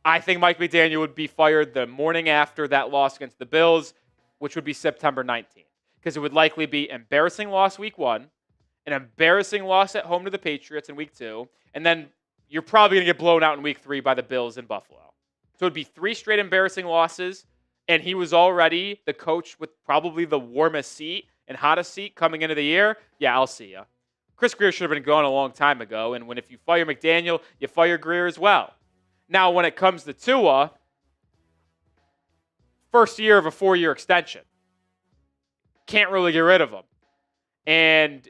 I think Mike McDaniel would be fired the morning after that loss against the Bills, which would be September 19th. Because it would likely be embarrassing loss week 1, an embarrassing loss at home to the Patriots in week 2, and then you're probably going to get blown out in week 3 by the Bills in Buffalo. So it would be 3 straight embarrassing losses, and he was already the coach with probably the warmest seat and hottest seat coming into the year. Yeah, I'll see ya. Chris Greer should have been gone a long time ago, and if you fire McDaniel, you fire Greer as well. Now, when it comes to Tua, first year of a 4-year extension. Can't really get rid of him. And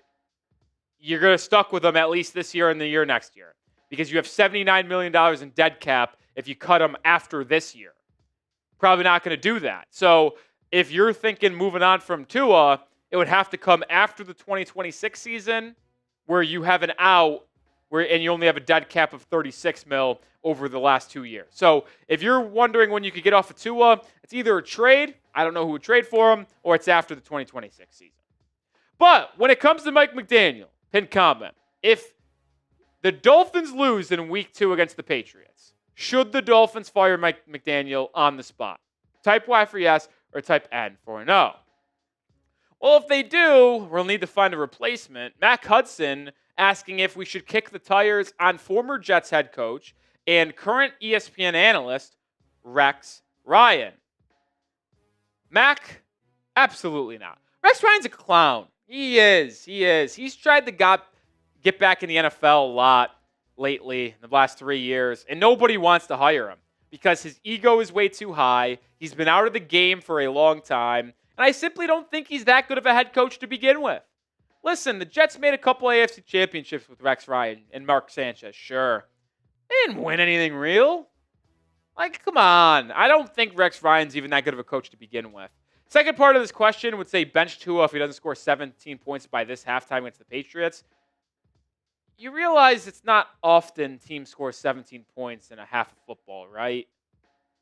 you're going to stuck with him at least this year and the year next year. Because you have $79 million in dead cap if you cut him after this year. Probably not going to do that. So if you're thinking moving on from Tua, it would have to come after the 2026 season where you have an out and you only have a dead cap of $36 million over the last 2 years. So if you're wondering when you could get off of Tua, it's either a trade, I don't know who would trade for him, or it's after the 2026 season. But when it comes to Mike McDaniel, pin comment, if the Dolphins lose in week 2 against the Patriots, should the Dolphins fire Mike McDaniel on the spot? Type Y for yes or type N for no. Well, if they do, we'll need to find a replacement. Mac Hudson asking if we should kick the tires on former Jets head coach and current ESPN analyst Rex Ryan. Mac, absolutely not. Rex Ryan's a clown. He is. He's tried to get back in the NFL a lot lately in the last 3 years, and nobody wants to hire him because his ego is way too high. He's been out of the game for a long time, and I simply don't think he's that good of a head coach to begin with. Listen, the Jets made a couple AFC championships with Rex Ryan and Mark Sanchez, sure. They didn't win anything real. Like, come on. I don't think Rex Ryan's even that good of a coach to begin with. Second part of this question would say bench Tua if he doesn't score 17 points by this halftime against the Patriots. You realize it's not often teams score 17 points in a half of football, right?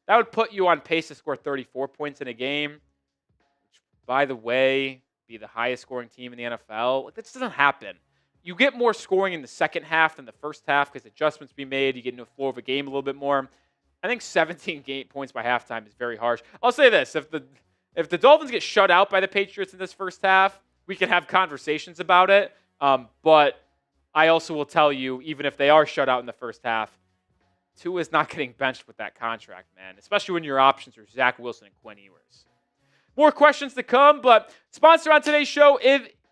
That would put you on pace to score 34 points in a game, which, by the way, be the highest scoring team in the NFL. Like, this doesn't happen. You get more scoring in the second half than the first half because adjustments be made. You get into the flow of a game a little bit more. I think 17 points by halftime is very harsh. I'll say this. If the Dolphins get shut out by the Patriots in this first half, we can have conversations about it. But I also will tell you, even if they are shut out in the first half, Tua is not getting benched with that contract, man, especially when your options are Zach Wilson and Quinn Ewers. More questions to come, but sponsor on today's show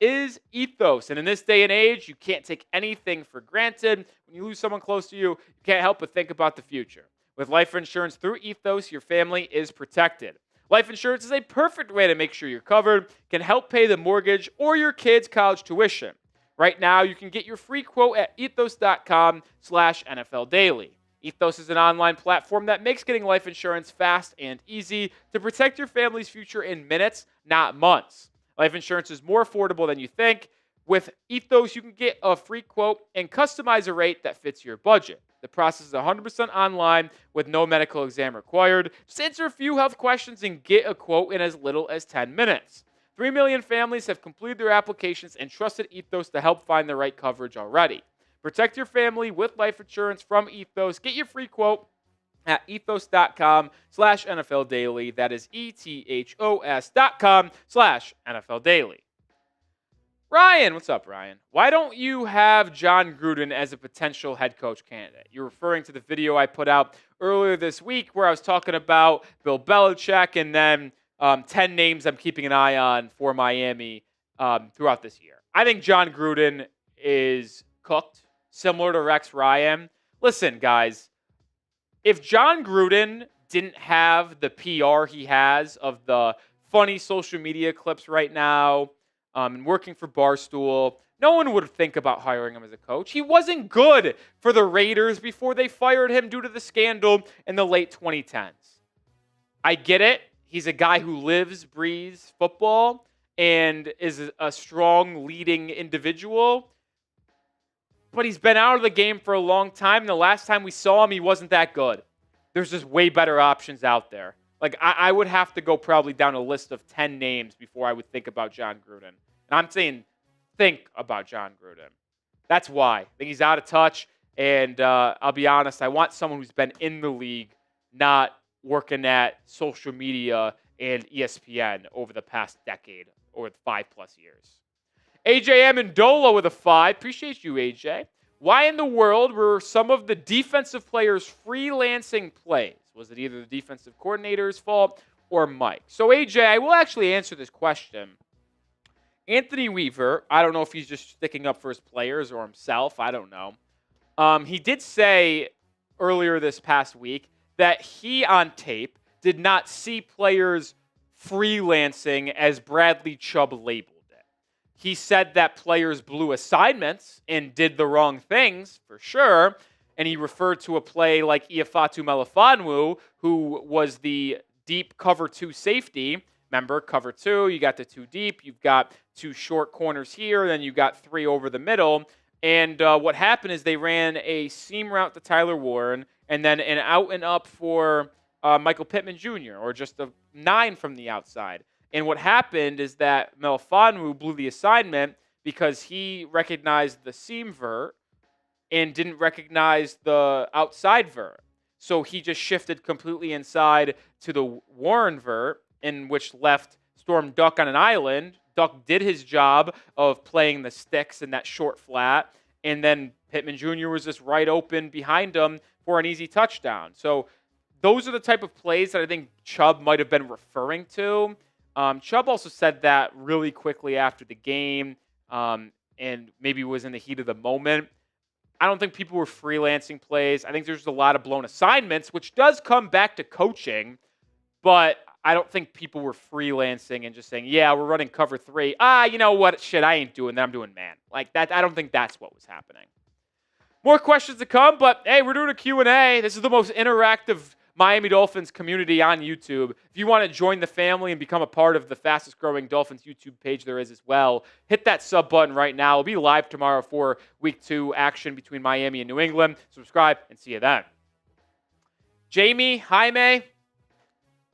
is Ethos. And in this day and age, you can't take anything for granted. When you lose someone close to you, you can't help but think about the future. With life insurance through Ethos, your family is protected. Life insurance is a perfect way to make sure you're covered, can help pay the mortgage or your kids' college tuition. Right now, you can get your free quote at ethos.com/NFL Daily. Ethos is an online platform that makes getting life insurance fast and easy to protect your family's future in minutes, not months. Life insurance is more affordable than you think. With Ethos, you can get a free quote and customize a rate that fits your budget. The process is 100% online with no medical exam required. Just answer a few health questions and get a quote in as little as 10 minutes. 3 million families have completed their applications and trusted Ethos to help find the right coverage already. Protect your family with life insurance from Ethos. Get your free quote at ethos.com/NFL Daily. That is ethos.com/NFL Daily. Ryan, what's up, Ryan? Why don't you have John Gruden as a potential head coach candidate? You're referring to the video I put out earlier this week where I was talking about Bill Belichick and then 10 names I'm keeping an eye on for Miami throughout this year. I think John Gruden is cooked, similar to Rex Ryan. Listen, guys, if John Gruden didn't have the PR he has of the funny social media clips right now, and working for Barstool, no one would think about hiring him as a coach. He wasn't good for the Raiders before they fired him due to the scandal in the late 2010s. I get it. He's a guy who lives, breathes football, and is a strong, leading individual. But he's been out of the game for a long time. The last time we saw him, he wasn't that good. There's just way better options out there. Like, I would have to go probably down a list of 10 names before I would think about John Gruden. And I'm saying think about John Gruden. That's why. I think he's out of touch. And I'll be honest, I want someone who's been in the league, not working at social media and ESPN over the past decade or 5+ years. AJ Amendola with a 5. Appreciate you, AJ. Why in the world were some of the defensive players freelancing plays? Was it either the defensive coordinator's fault or Mike? So, AJ, I will actually answer this question. Anthony Weaver, I don't know if he's just sticking up for his players or himself. I don't know. He did say earlier this past week that he, on tape, did not see players freelancing as Bradley Chubb labeled it. He said that players blew assignments and did the wrong things, for sure. And he referred to a play like Iafatu Melifonwu, who was the deep cover 2 safety. Remember, cover 2, you got the 2 deep, you've got 2 short corners here, then you got 3 over the middle. And what happened is they ran a seam route to Tyler Warren and then an out and up for Michael Pittman Jr., or just a 9 from the outside. And what happened is that Melifonwu blew the assignment because he recognized the seam vert and didn't recognize the outside vert. So he just shifted completely inside to the Warren vert, in which left Storm Duck on an island. Duck did his job of playing the sticks in that short flat, and then Pittman Jr. was just right open behind him for an easy touchdown. So those are the type of plays that I think Chubb might have been referring to. Chubb also said that really quickly after the game, and maybe was in the heat of the moment. I don't think people were freelancing plays. I think there's a lot of blown assignments, which does come back to coaching, but I don't think people were freelancing and just saying, yeah, we're running cover 3. You know what? Shit, I ain't doing that. I'm doing man. Like that. I don't think that's what was happening. More questions to come, but hey, we're doing a Q&A. This is the most interactive Miami Dolphins community on YouTube. If you want to join the family and become a part of the fastest growing Dolphins YouTube page there is as well, hit that sub button right now. We'll be live tomorrow for week 2 action between Miami and New England. Subscribe and see you then. Jamie, Jaime,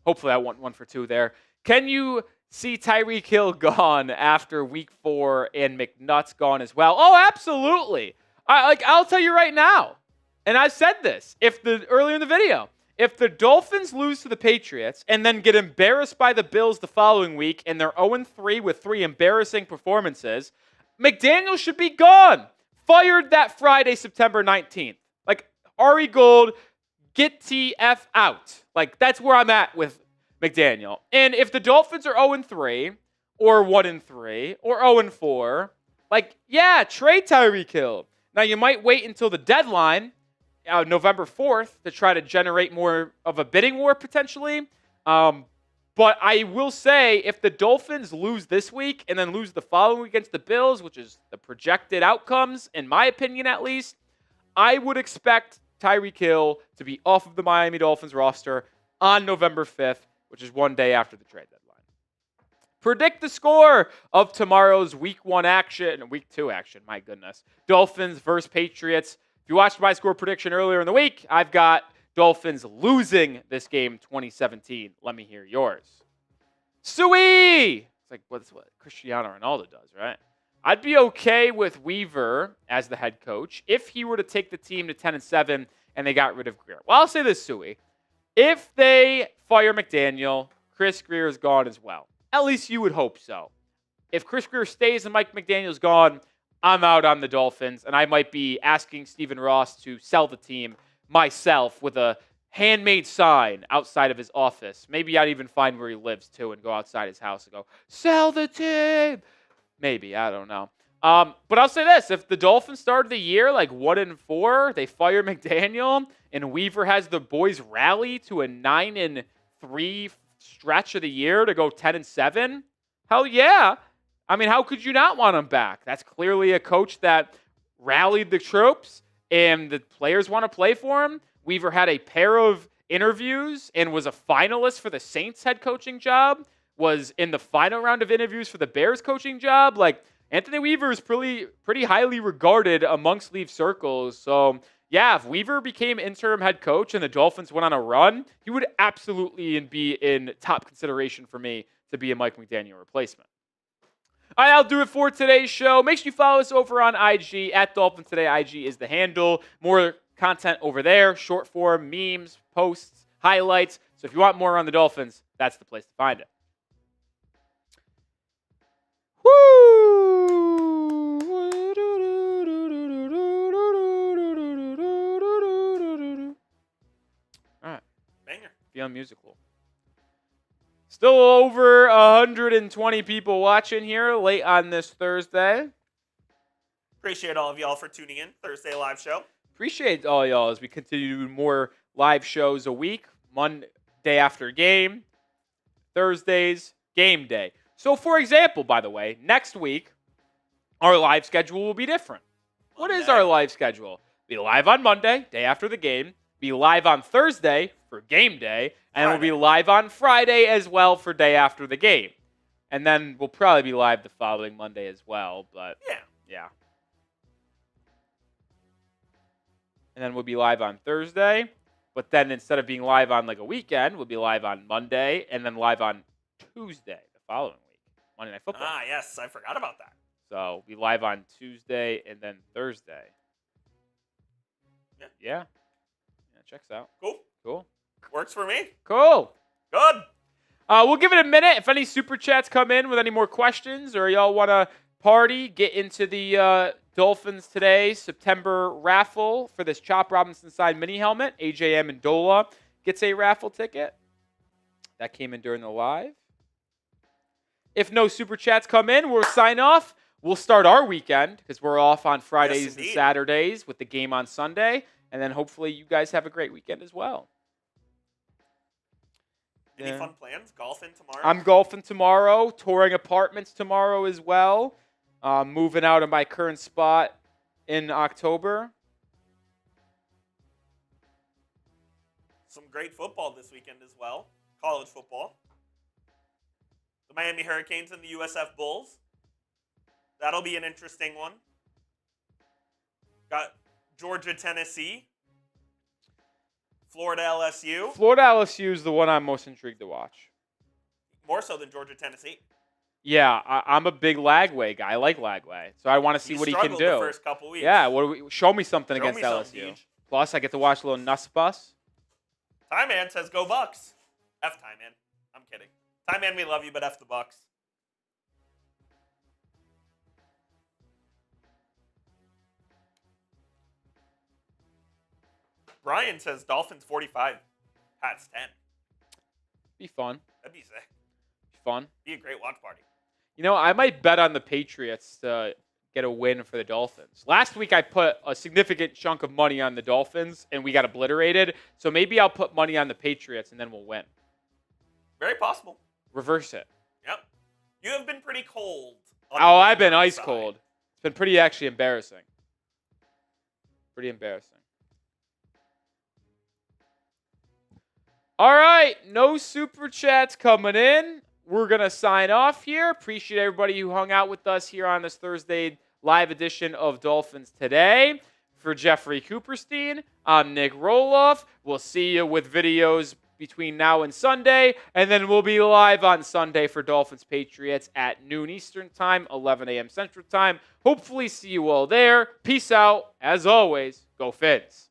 hopefully I won 1 for 2 there. Can you see Tyreek Hill gone after week 4 and McNutt's gone as well? Oh, absolutely. I'll tell you right now, and I said this earlier in the video, if the Dolphins lose to the Patriots and then get embarrassed by the Bills the following week and they're 0-3 with 3 embarrassing performances, McDaniel should be gone. Fired that Friday, September 19th. Like, Ari Gold, get TF out. Like, that's where I'm at with McDaniel. And if the Dolphins are 0-3 or 1-3 or 0-4, like, yeah, trade Tyreek Hill. Now, you might wait until the deadline, November 4th, to try to generate more of a bidding war potentially. But I will say, if the Dolphins lose this week and then lose the following week against the Bills, which is the projected outcomes, in my opinion at least, I would expect Tyreek Hill to be off of the Miami Dolphins roster on November 5th, which is one day after the trade deadline. Predict the score of tomorrow's week 1 action, week 2 action, my goodness. Dolphins versus Patriots. If you watched my score prediction earlier in the week, I've got Dolphins losing this game 2017. Let me hear yours. Suey! It's like what Cristiano Ronaldo does, right? I'd be okay with Weaver as the head coach if he were to take the team to 10-7 and they got rid of Greer. Well, I'll say this, Suey. If they fire McDaniel, Chris Greer is gone as well. At least you would hope so. If Chris Greer stays and Mike McDaniel's gone, I'm out on the Dolphins, and I might be asking Stephen Ross to sell the team myself with a handmade sign outside of his office. Maybe I'd even find where he lives, too, and go outside his house and go, sell the team! Maybe, I don't know. But I'll say this. If the Dolphins started the year like 1-4, they fire McDaniel, and Weaver has the boys rally to a 9-3 stretch of the year to go 10-7, hell yeah. I mean, how could you not want him back? That's clearly a coach that rallied the troops, and the players want to play for him. Weaver had a pair of interviews and was a finalist for the Saints head coaching job, was in the final round of interviews for the Bears coaching job. Like, Anthony Weaver is pretty highly regarded amongst Leaf circles. So, yeah, if Weaver became interim head coach and the Dolphins went on a run, he would absolutely be in top consideration for me to be a Mike McDaniel replacement. All right, I'll do it for today's show. Make sure you follow us over on IG at Dolphins Today. IG is the handle. More content over there, short form, memes, posts, highlights. So if you want more on the Dolphins, that's the place to find it. Woo! All right. Banger. Feeling musical. Still over 120 people watching here late on this Thursday. Appreciate all of y'all for tuning in. Thursday live show. Appreciate all y'all as we continue to do more live shows a week. Monday after game. Thursdays, game day. So, for example, by the way, next week, our live schedule will be different. What is our live schedule? Be live on Monday, day after the game. Be live on Thursday for game day. And we'll be live on Friday as well for day after the game. And then we'll probably be live the following Monday as well. But yeah. And then we'll be live on Thursday. But then instead of being live on like a weekend, we'll be live on Monday and then live on Tuesday the following week. Monday Night Football. Ah, yes. I forgot about that. So we'll be live on Tuesday and then Thursday. Yeah. Checks out. Cool. Works for me. Cool. Good. We'll give it a minute. If any super chats come in with any more questions or y'all want to party, get into the Dolphins Today September raffle for this Chop Robinson signed mini helmet. AJM and Dola gets a raffle ticket. That came in during the live. If no super chats come in, we'll sign off. We'll start our weekend because we're off on Fridays and Saturdays with the game on Sunday. And then hopefully you guys have a great weekend as well. Any fun plans? Golfing tomorrow? I'm golfing tomorrow, touring apartments tomorrow as well. Moving out of my current spot in October. Some great football this weekend as well. College football. The Miami Hurricanes and the USF Bulls. That'll be an interesting one. Got Georgia, Tennessee. Florida, LSU. Florida, LSU is the one I'm most intrigued to watch. More so than Georgia, Tennessee. Yeah, I'm a big Lagway guy. I like Lagway. So I want to see what he can do. The first couple weeks. Yeah, show me something against LSU. Plus, I get to watch a little Nuss Bus. Tie Man says, go Bucks. F Tie Man. I'm kidding. Tie Man, we love you, but F the Bucks. Brian says Dolphins 45, Pats 10. Be fun. That'd be sick. Be fun. Be a great watch party. You know, I might bet on the Patriots to get a win for the Dolphins. Last week I put a significant chunk of money on the Dolphins and we got obliterated. So maybe I'll put money on the Patriots and then we'll win. Very possible. Reverse it. Yep. You have been pretty cold. Oh, I've been ice cold. It's been pretty actually embarrassing. Pretty embarrassing. All right, no super chats coming in. we're going to sign off here. Appreciate everybody who hung out with us here on this Thursday live edition of Dolphins Today. For Jeffrey Cooperstein, I'm Nic Rohloff. We'll see you with videos between now and Sunday, and then we'll be live on Sunday for Dolphins Patriots at noon Eastern Time, 11 a.m. Central Time. Hopefully see you all there. Peace out. As always, go Fins.